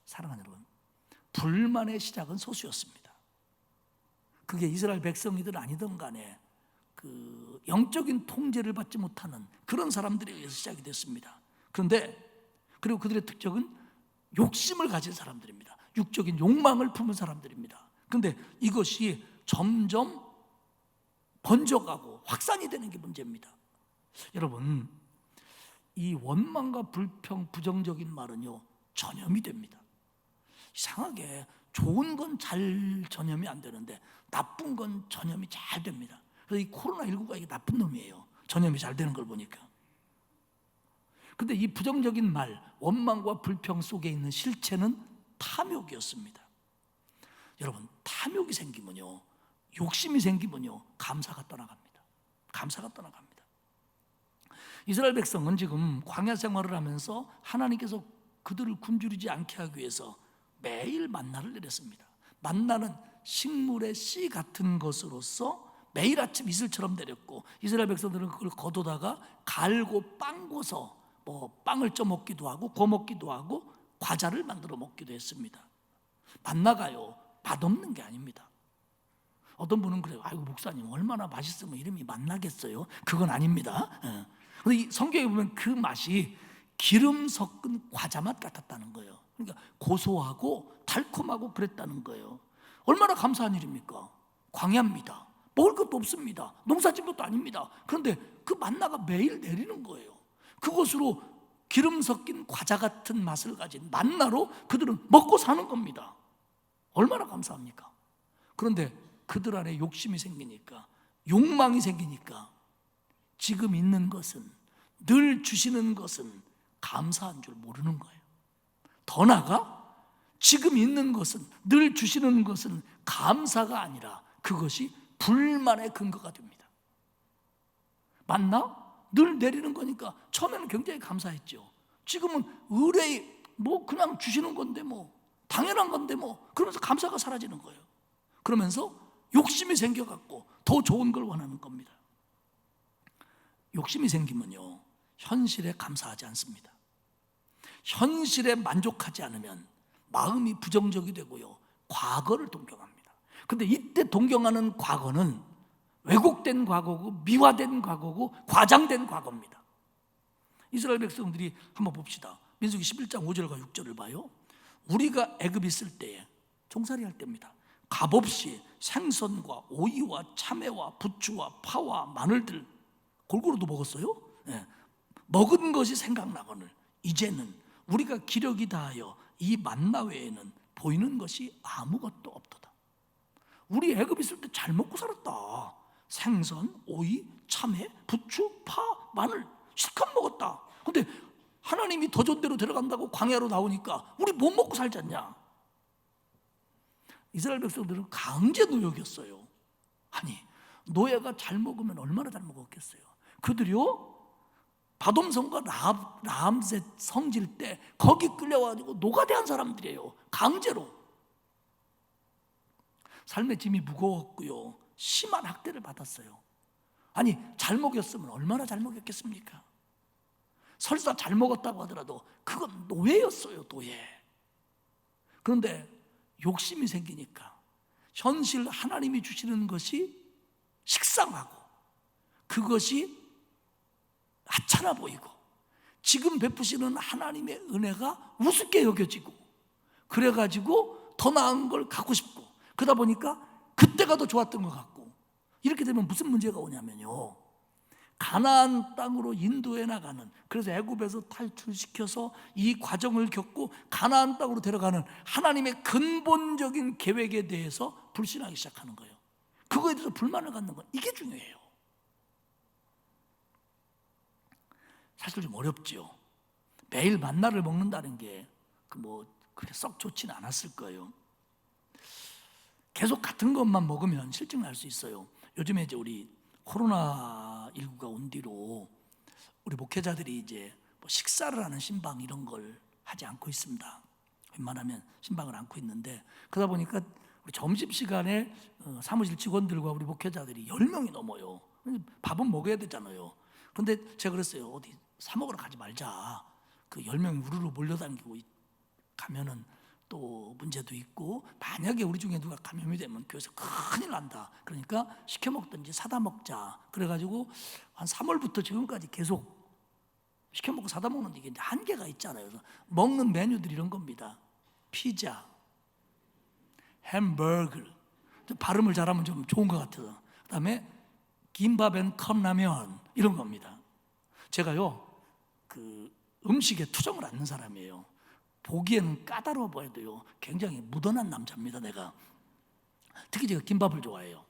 사랑하는 여러분, 불만의 시작은 소수였습니다. 그게 이스라엘 백성이든 아니든 간에 그 영적인 통제를 받지 못하는 그런 사람들에 의해서 시작이 됐습니다. 그리고 그들의 특징은 욕심을 가진 사람들입니다. 육적인 욕망을 품은 사람들입니다. 그런데 이것이 점점 번져가고 확산이 되는 게 문제입니다. 여러분, 이 원망과 불평, 부정적인 말은요 전염이 됩니다. 이상하게 좋은 건 잘 전염이 안 되는데 나쁜 건 전염이 잘 됩니다. 그래서 이 코로나19가 이게 나쁜 놈이에요. 전염이 잘 되는 걸 보니까. 근데 이 부정적인 말, 원망과 불평 속에 있는 실체는 탐욕이었습니다. 여러분, 탐욕이 생기면요, 욕심이 생기면요, 감사가 떠나갑니다. 감사가 떠나갑니다. 이스라엘 백성은 지금 광야 생활을 하면서 하나님께서 그들을 굶주리지 않게 하기 위해서 매일 만나를 내렸습니다. 만나는 식물의 씨 같은 것으로서 매일 아침 이슬처럼 내렸고, 이스라엘 백성들은 그걸 거두다가 갈고 빵고서 빵을 쪄 먹기도 하고 구워 먹기도 하고 과자를 만들어 먹기도 했습니다. 만나가요 맛없는 게 아닙니다. 어떤 분은 그래요. 아이고 목사님 얼마나 맛있으면 이름이 만나겠어요? 그건 아닙니다. 그런데 이 성경에 보면 그 맛이 기름 섞은 과자 맛 같았다는 거예요. 그러니까 고소하고 달콤하고 그랬다는 거예요. 얼마나 감사한 일입니까? 광야입니다. 먹을 것도 없습니다. 농사진 것도 아닙니다. 그런데 그 만나가 매일 내리는 거예요. 그것으로 기름 섞인 과자 같은 맛을 가진 만나로 그들은 먹고 사는 겁니다. 얼마나 감사합니까? 그런데 그들 안에 욕심이 생기니까, 욕망이 생기니까 지금 있는 것은, 늘 주시는 것은 감사한 줄 모르는 거예요. 더 나아가 지금 있는 것은, 늘 주시는 것은 감사가 아니라 그것이 불만의 근거가 됩니다. 맞나? 늘 내리는 거니까 처음에는 굉장히 감사했죠. 지금은 의뢰 그냥 주시는 건데 당연한 건데 그러면서 감사가 사라지는 거예요. 그러면서 욕심이 생겨갖고 더 좋은 걸 원하는 겁니다. 욕심이 생기면요 현실에 감사하지 않습니다. 현실에 만족하지 않으면 마음이 부정적이 되고요 과거를 동경합니다. 근데 이때 동경하는 과거는 왜곡된 과거고 미화된 과거고 과장된 과거입니다. 이스라엘 백성들이 한번 봅시다. 민수기 11장 5절과 6절을 봐요. 우리가 애굽 있을 때에, 종살이 할 때입니다, 값없이 생선과 오이와 참외와 부추와 파와 마늘들 골고루도 먹었어요. 네. 먹은 것이 생각나거늘 이제는 우리가 기력이 다하여 이 만나 외에는 보이는 것이 아무것도 없도다. 우리 애굽 있을 때 잘 먹고 살았다. 생선, 오이, 참외, 부추, 파, 마늘 실컷 먹었다. 근데 하나님이 더 좋은 데로 데려간다고 광야로 나오니까 우리 못 먹고 살지 않냐? 이스라엘 백성들은 강제 노역이었어요. 아니, 노예가 잘 먹으면 얼마나 잘 먹었겠어요. 그들이요 바돔성과 라암셋 성질 때 거기 끌려가지고 노가대한 사람들이에요. 강제로. 삶의 짐이 무거웠고요, 심한 학대를 받았어요. 아니, 잘 먹였으면 얼마나 잘 먹였겠습니까? 설사 잘 먹었다고 하더라도 그건 노예였어요, 노예. 그런데 욕심이 생기니까 현실 하나님이 주시는 것이 식상하고 그것이 하찮아 보이고 지금 베푸시는 하나님의 은혜가 우습게 여겨지고 그래가지고 더 나은 걸 갖고 싶고 그러다 보니까 그때가 더 좋았던 것 같고 이렇게 되면 무슨 문제가 오냐면요, 가나안 땅으로 인도해 나가는, 그래서 애굽에서 탈출시켜서 이 과정을 겪고 가나안 땅으로 데려가는 하나님의 근본적인 계획에 대해서 불신하기 시작하는 거예요. 그거에 대해서 불만을 갖는 건 이게 중요해요. 사실 좀 어렵지요. 매일 만나를 먹는다는 게 그렇게 썩 좋지는 않았을 거예요. 계속 같은 것만 먹으면 실증 날 수 있어요. 요즘에 이제 우리 코로나19가 온 뒤로 우리 목회자들이 이제 식사를 하는 신방 이런 걸 하지 않고 있습니다. 웬만하면 신방을 않고 있는데, 그러다 보니까 우리 점심시간에 사무실 직원들과 우리 목회자들이 10명이 넘어요. 밥은 먹어야 되잖아요. 그런데 제가 그랬어요. 어디 사 먹으러 가지 말자. 그 10명이 우르르 몰려다니고 가면은 또 문제도 있고, 만약에 우리 중에 누가 감염이 되면 교회에서 큰일 난다. 그러니까 시켜 먹든지 사다 먹자. 그래가지고 한 3월부터 지금까지 계속 시켜 먹고 사다 먹는데 이게 한계가 있잖아요. 그래서 먹는 메뉴들이 이런 겁니다. 피자, 햄버거, 발음을 잘하면 좀 좋은 것 같아서. 그다음에 김밥 앤 컵라면 이런 겁니다. 제가요 그 음식에 투정을 않는 사람이에요. 보기에는 까다로워 보여도요 굉장히 무던한 남자입니다. 내가 특히 제가 김밥을 좋아해요.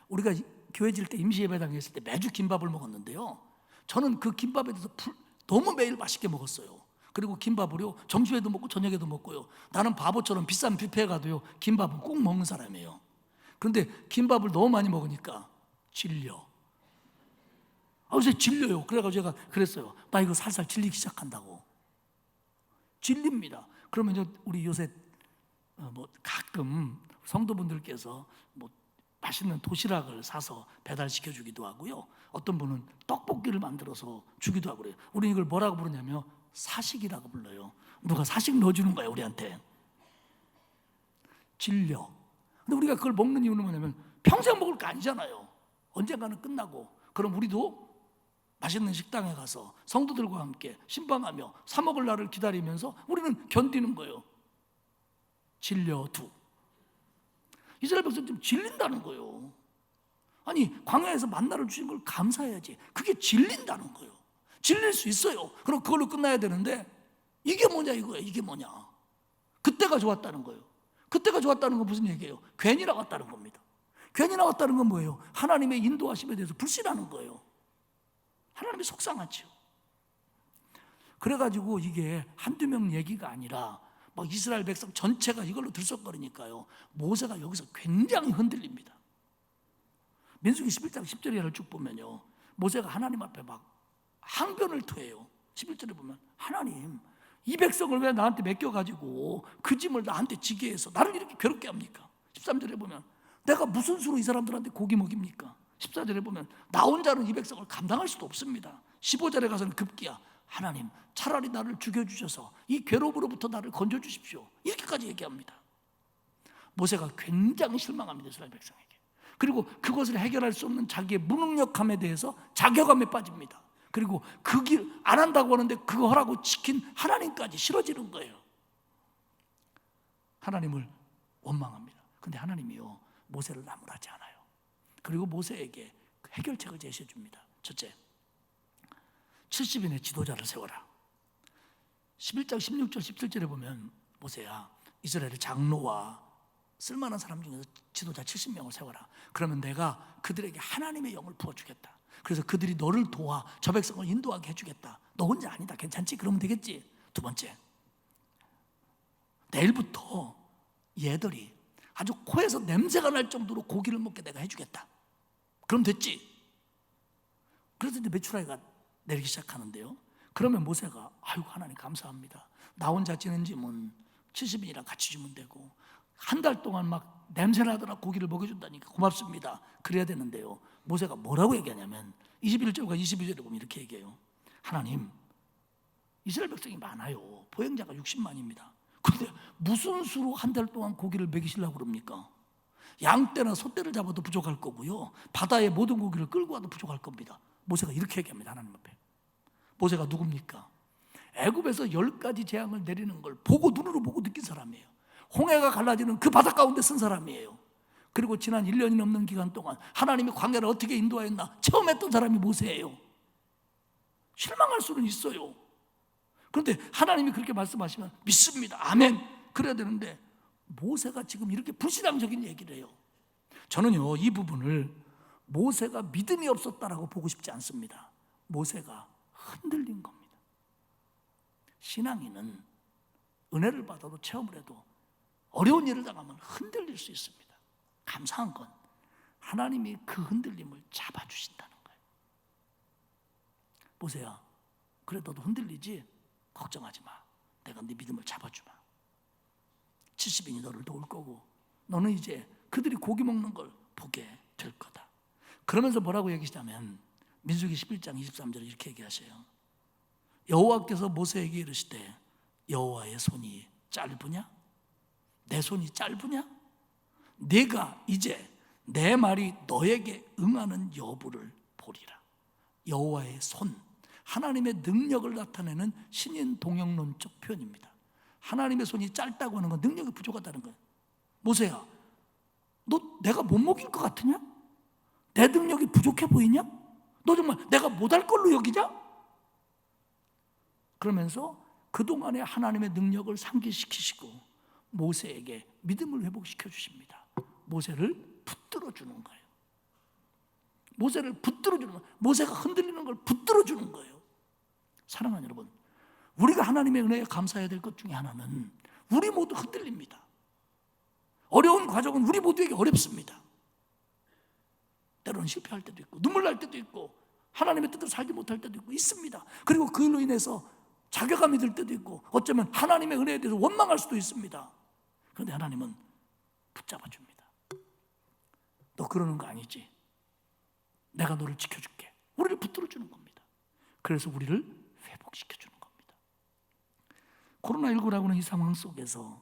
우리가 교회 질 때 임시예배당에 있을 때 매주 김밥을 먹었는데요, 저는 그 김밥에 대해서 너무 매일 맛있게 먹었어요. 그리고 김밥을요 점심에도 먹고 저녁에도 먹고요. 나는 바보처럼 비싼 뷔페에 가도요 김밥은 꼭 먹는 사람이에요. 그런데 김밥을 너무 많이 먹으니까 질려. 요새 질려요. 그래가지고 제가 그랬어요. 나 이거 살살 질리기 시작한다고. 질립니다. 그러면 우리 요새 가끔 성도분들께서 맛있는 도시락을 사서 배달시켜 주기도 하고요. 어떤 분은 떡볶이를 만들어서 주기도 하고 그래요. 우리는 이걸 뭐라고 부르냐면 사식이라고 불러요. 누가 사식 넣어주는 거예요 우리한테. 질려. 근데 우리가 그걸 먹는 이유는 뭐냐면 평생 먹을 거 아니잖아요. 언젠가는 끝나고. 그럼 우리도 맛있는 식당에 가서 성도들과 함께 신방하며 사 먹을 날을 기다리면서 우리는 견디는 거예요. 질려두. 이스라엘 백성 좀 질린다는 거예요. 아니, 광야에서 만나를 주신 걸 감사해야지. 그게 질린다는 거예요. 질릴 수 있어요. 그럼 그걸로 끝나야 되는데 이게 뭐냐 이거예요. 이게 뭐냐. 그때가 좋았다는 거예요. 그때가 좋았다는 건 무슨 얘기예요? 괜히 나왔다는 겁니다. 괜히 나왔다는 건 뭐예요? 하나님의 인도하심에 대해서 불신하는 거예요. 하나님이 속상하죠. 그래가지고 이게 한두 명 얘기가 아니라 막 이스라엘 백성 전체가 이걸로 들썩거리니까요 모세가 여기서 굉장히 흔들립니다. 민수기 11장 10절을 쭉 보면요 모세가 하나님 앞에 막 항변을 토해요. 11절에 보면 하나님, 이 백성을 왜 나한테 맡겨가지고 그 짐을 나한테 지게 해서 나를 이렇게 괴롭게 합니까? 13절에 보면 내가 무슨 수로 이 사람들한테 고기 먹입니까? 14절에 보면 나 혼자는 이 백성을 감당할 수도 없습니다. 15절에 가서는 급기야 하나님, 차라리 나를 죽여주셔서 이 괴롭으로부터 나를 건져주십시오. 이렇게까지 얘기합니다. 모세가 굉장히 실망합니다. 이스라엘 백성에게. 그리고 그것을 해결할 수 없는 자기의 무능력함에 대해서 자괴감에 빠집니다. 그리고 그 길 안 한다고 하는데 그거 하라고 지킨 하나님까지 싫어지는 거예요. 하나님을 원망합니다. 근데 하나님이요 모세를 나무라지 않아요. 그리고 모세에게 해결책을 제시해 줍니다. 첫째, 70인의 지도자를 세워라. 11장 16절 17절에 보면 모세야, 이스라엘의 장로와 쓸만한 사람 중에서 지도자 70명을 세워라. 그러면 내가 그들에게 하나님의 영을 부어주겠다. 그래서 그들이 너를 도와 저 백성을 인도하게 해주겠다. 너 혼자 아니다. 괜찮지? 그러면 되겠지. 두 번째, 내일부터 얘들이 아주 코에서 냄새가 날 정도로 고기를 먹게 내가 해주겠다. 그럼 됐지. 그래서 이제 메추라기가 내리기 시작하는데요. 그러면 모세가 아이고 하나님 감사합니다. 나 혼자 지는 짐은 70인이랑 같이 주면 되고 한 달 동안 막 냄새나더라 고기를 먹여준다니까 고맙습니다. 그래야 되는데요. 모세가 뭐라고 얘기하냐면 21절과 22절에 보면 이렇게 얘기해요. 하나님, 이스라엘 백성이 많아요. 보행자가 60만입니다. 그런데 무슨 수로 한 달 동안 고기를 먹이시려고 그럽니까? 양떼나 소떼를 잡아도 부족할 거고요, 바다의 모든 고기를 끌고 와도 부족할 겁니다. 모세가 이렇게 얘기합니다. 하나님 앞에. 모세가 누굽니까? 애굽에서 10가지 재앙을 내리는 걸 보고 눈으로 보고 느낀 사람이에요. 홍해가 갈라지는 그 바다 가운데 쓴 사람이에요. 그리고 지난 1년이 넘는 기간 동안 하나님이 광야를 어떻게 인도하였나 처음 했던 사람이 모세예요. 실망할 수는 있어요. 그런데 하나님이 그렇게 말씀하시면 믿습니다. 아멘. 그래야 되는데 모세가 지금 이렇게 불신앙적인 얘기를 해요. 저는요, 이 부분을 모세가 믿음이 없었다라고 보고 싶지 않습니다. 모세가 흔들린 겁니다. 신앙인은 은혜를 받아도 체험을 해도 어려운 일을 당하면 흔들릴 수 있습니다. 감사한 건 하나님이 그 흔들림을 잡아주신다는 거예요. 모세야, 그래 너도 흔들리지? 걱정하지 마. 내가 네 믿음을 잡아주마. 70인이 너를 도울 거고 너는 이제 그들이 고기 먹는 걸 보게 될 거다. 그러면서 뭐라고 얘기하시냐면 민수기 11장 23절에 이렇게 얘기하세요. 여호와께서 모세에게 이르시되 여호와의 손이 짧으냐? 내 손이 짧으냐? 네가 이제 내 말이 너에게 응하는 여부를 보리라. 여호와의 손, 하나님의 능력을 나타내는 신인 동영론적 표현입니다. 하나님의 손이 짧다고 하는 건 능력이 부족하다는 거예요. 모세야, 너 내가 못 먹일 것 같으냐? 내 능력이 부족해 보이냐? 너 정말 내가 못할 걸로 여기냐? 그러면서 그동안의 하나님의 능력을 상기시키시고 모세에게 믿음을 회복시켜 주십니다. 모세를 붙들어 주는 거예요. 모세를 붙들어 주는 거예요. 모세가 흔들리는 걸 붙들어 주는 거예요. 사랑하는 여러분, 우리가 하나님의 은혜에 감사해야 될 것 중에 하나는 우리 모두 흔들립니다. 어려운 과정은 우리 모두에게 어렵습니다. 때로는 실패할 때도 있고 눈물 날 때도 있고 하나님의 뜻대로 살지 못할 때도 있고 있습니다. 그리고 그로 인해서 자괴감이 들 때도 있고 어쩌면 하나님의 은혜에 대해서 원망할 수도 있습니다. 그런데 하나님은 붙잡아 줍니다. 너 그러는 거 아니지? 내가 너를 지켜줄게. 우리를 붙들어 주는 겁니다. 그래서 우리를 회복시켜 주는 겁니다. 코로나19라고는 이 상황 속에서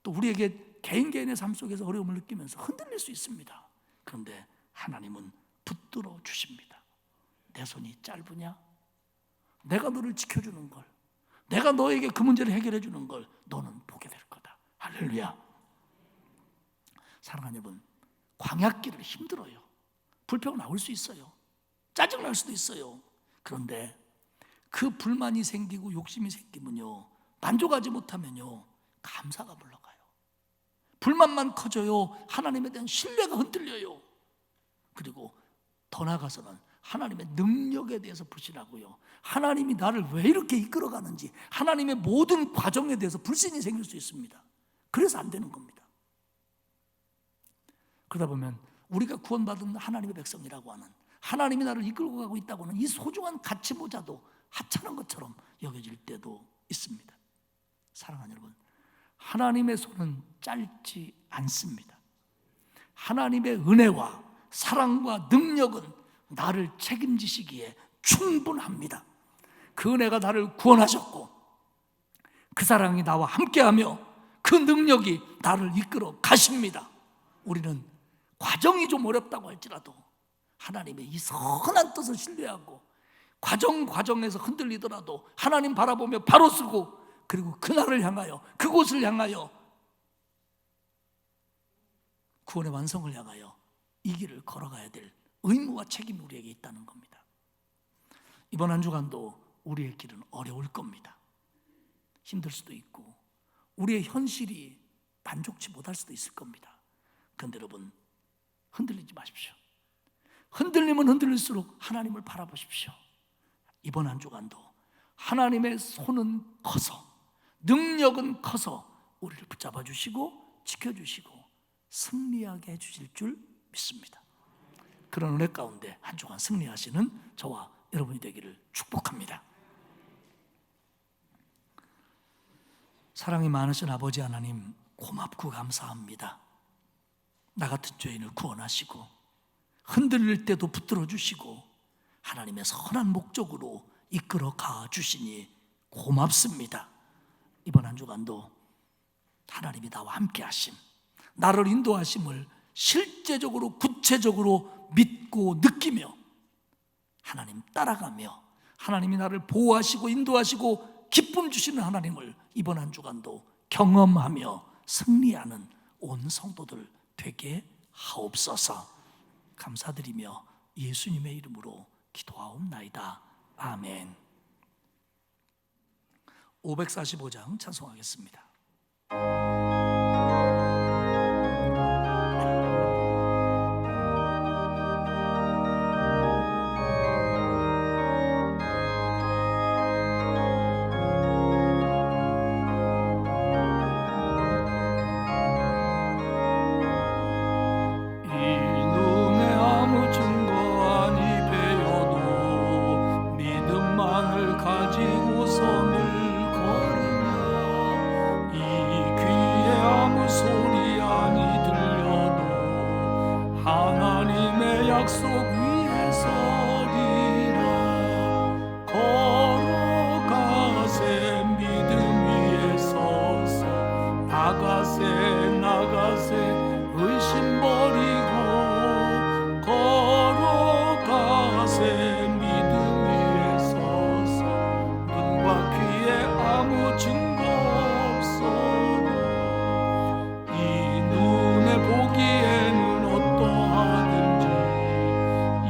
또 우리에게 개인의 삶 속에서 어려움을 느끼면서 흔들릴 수 있습니다. 그런데 하나님은 붙들어 주십니다. 내 손이 짧으냐? 내가 너를 지켜주는 걸, 내가 너에게 그 문제를 해결해 주는 걸 너는 보게 될 거다. 할렐루야. 사랑하는 여러분, 광야길을 힘들어요. 불평 나올 수 있어요. 짜증 날 수도 있어요. 그런데 그 불만이 생기고 욕심이 생기면요, 만족하지 못하면요, 감사가 물러가요. 불만만 커져요. 하나님에 대한 신뢰가 흔들려요. 그리고 더 나아가서는 하나님의 능력에 대해서 불신하고요, 하나님이 나를 왜 이렇게 이끌어가는지 하나님의 모든 과정에 대해서 불신이 생길 수 있습니다. 그래서 안 되는 겁니다. 그러다 보면 우리가 구원받은 하나님의 백성이라고 하는, 하나님이 나를 이끌고 가고 있다고 하는 이 소중한 가치모자도 하찮은 것처럼 여겨질 때도 있습니다. 사랑하는 여러분, 하나님의 손은 짧지 않습니다. 하나님의 은혜와 사랑과 능력은 나를 책임지시기에 충분합니다. 그 은혜가 나를 구원하셨고 그 사랑이 나와 함께하며 그 능력이 나를 이끌어 가십니다. 우리는 과정이 좀 어렵다고 할지라도 하나님의 이 선한 뜻을 신뢰하고 과정에서 흔들리더라도 하나님 바라보며 바로 쓰고, 그리고 그날을 향하여, 그곳을 향하여, 구원의 완성을 향하여 이 길을 걸어가야 될 의무와 책임이 우리에게 있다는 겁니다. 이번 한 주간도 우리의 길은 어려울 겁니다. 힘들 수도 있고 우리의 현실이 만족치 못할 수도 있을 겁니다. 그런데 여러분, 흔들리지 마십시오. 흔들리면 흔들릴수록 하나님을 바라보십시오. 이번 한 주간도 하나님의 손은 커서, 능력은 커서 우리를 붙잡아 주시고 지켜주시고 승리하게 해주실 줄 믿습니다. 그런 은혜 가운데 한 주간 승리하시는 저와 여러분이 되기를 축복합니다. 사랑이 많으신 아버지 하나님, 고맙고 감사합니다. 나 같은 죄인을 구원하시고 흔들릴 때도 붙들어 주시고 하나님의 선한 목적으로 이끌어 가 주시니 고맙습니다. 이번 한 주간도 하나님이 나와 함께 하심, 나를 인도하심을 실제적으로 구체적으로 믿고 느끼며 하나님 따라가며 하나님이 나를 보호하시고 인도하시고 기쁨 주시는 하나님을 이번 한 주간도 경험하며 승리하는 온 성도들 되게 하옵소서. 감사드리며 예수님의 이름으로 기도하옵나이다. 아멘. 545장 찬송하겠습니다. 약속 위에 서리라. 걸어가세 믿음 위에 서서 나가세 의심 버리고 걸어가세 믿음 위에 서서 눈과 귀에 아무 증거 없어도 이 눈에 보기에는 어떠하든지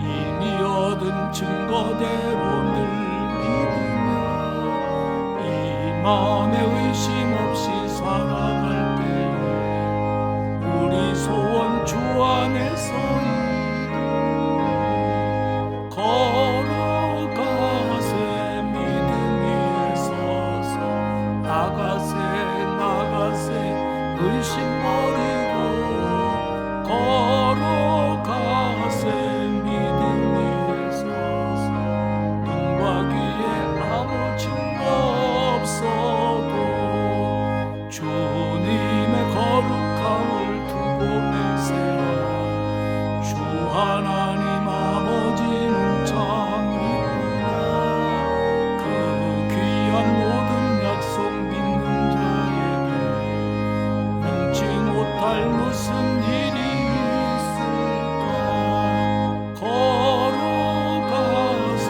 이미 얻은 증거대로 늘 믿으며 이 마음에 의심 없이 살아갈 때에 우리 소원 주 안에서 걸어가세 믿음 위에 서서 나가세 의심 버리고 걸어가세 믿음 위에 서서 눈과 귀에 아무 증거 없어도 주님의 거룩함을 두고 내세요. 주 하나님 아버지는 참 이쁘다. 그 귀한 모든 약속 믿는 자에게 능치 못할 무슨 일이 있을까. 걸어가세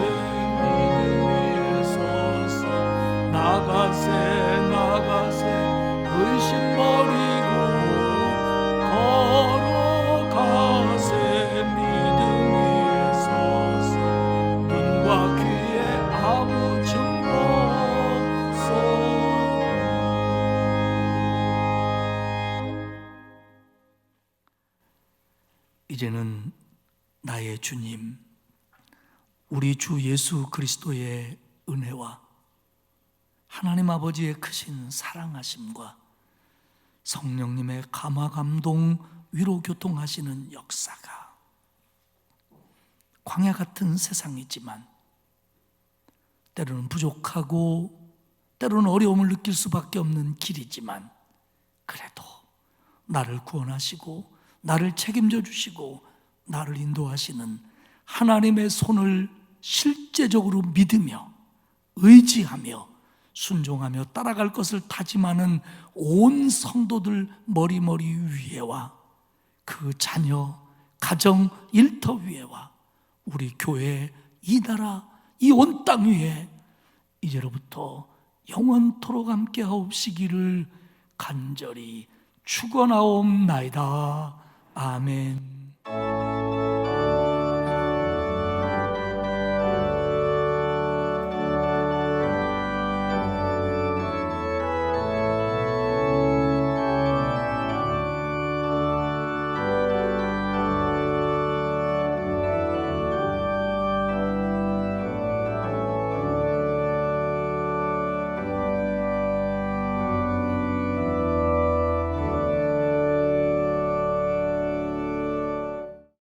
믿음 위에 서서 나가세 의심 버리고 걸어가세 믿음 위에 서서 눈과 귀에 아무 증거 없어. 이제는 나의 주님, 우리 주 예수 그리스도의 은혜와 하나님 아버지의 크신 사랑하심과 성령님의 감화 감동 위로 교통하시는 역사가 광야 같은 세상이지만 때로는 부족하고 때로는 어려움을 느낄 수밖에 없는 길이지만 그래도 나를 구원하시고 나를 책임져 주시고 나를 인도하시는 하나님의 손을 실제적으로 믿으며 의지하며 순종하며 따라갈 것을 다짐하는 온 성도들 머리머리 위에와 그 자녀, 가정, 일터 위에와 우리 교회, 이 나라, 이 온 땅 위에 이제로부터 영원토록 함께 하옵시기를 간절히 축원하옵나이다. 아멘.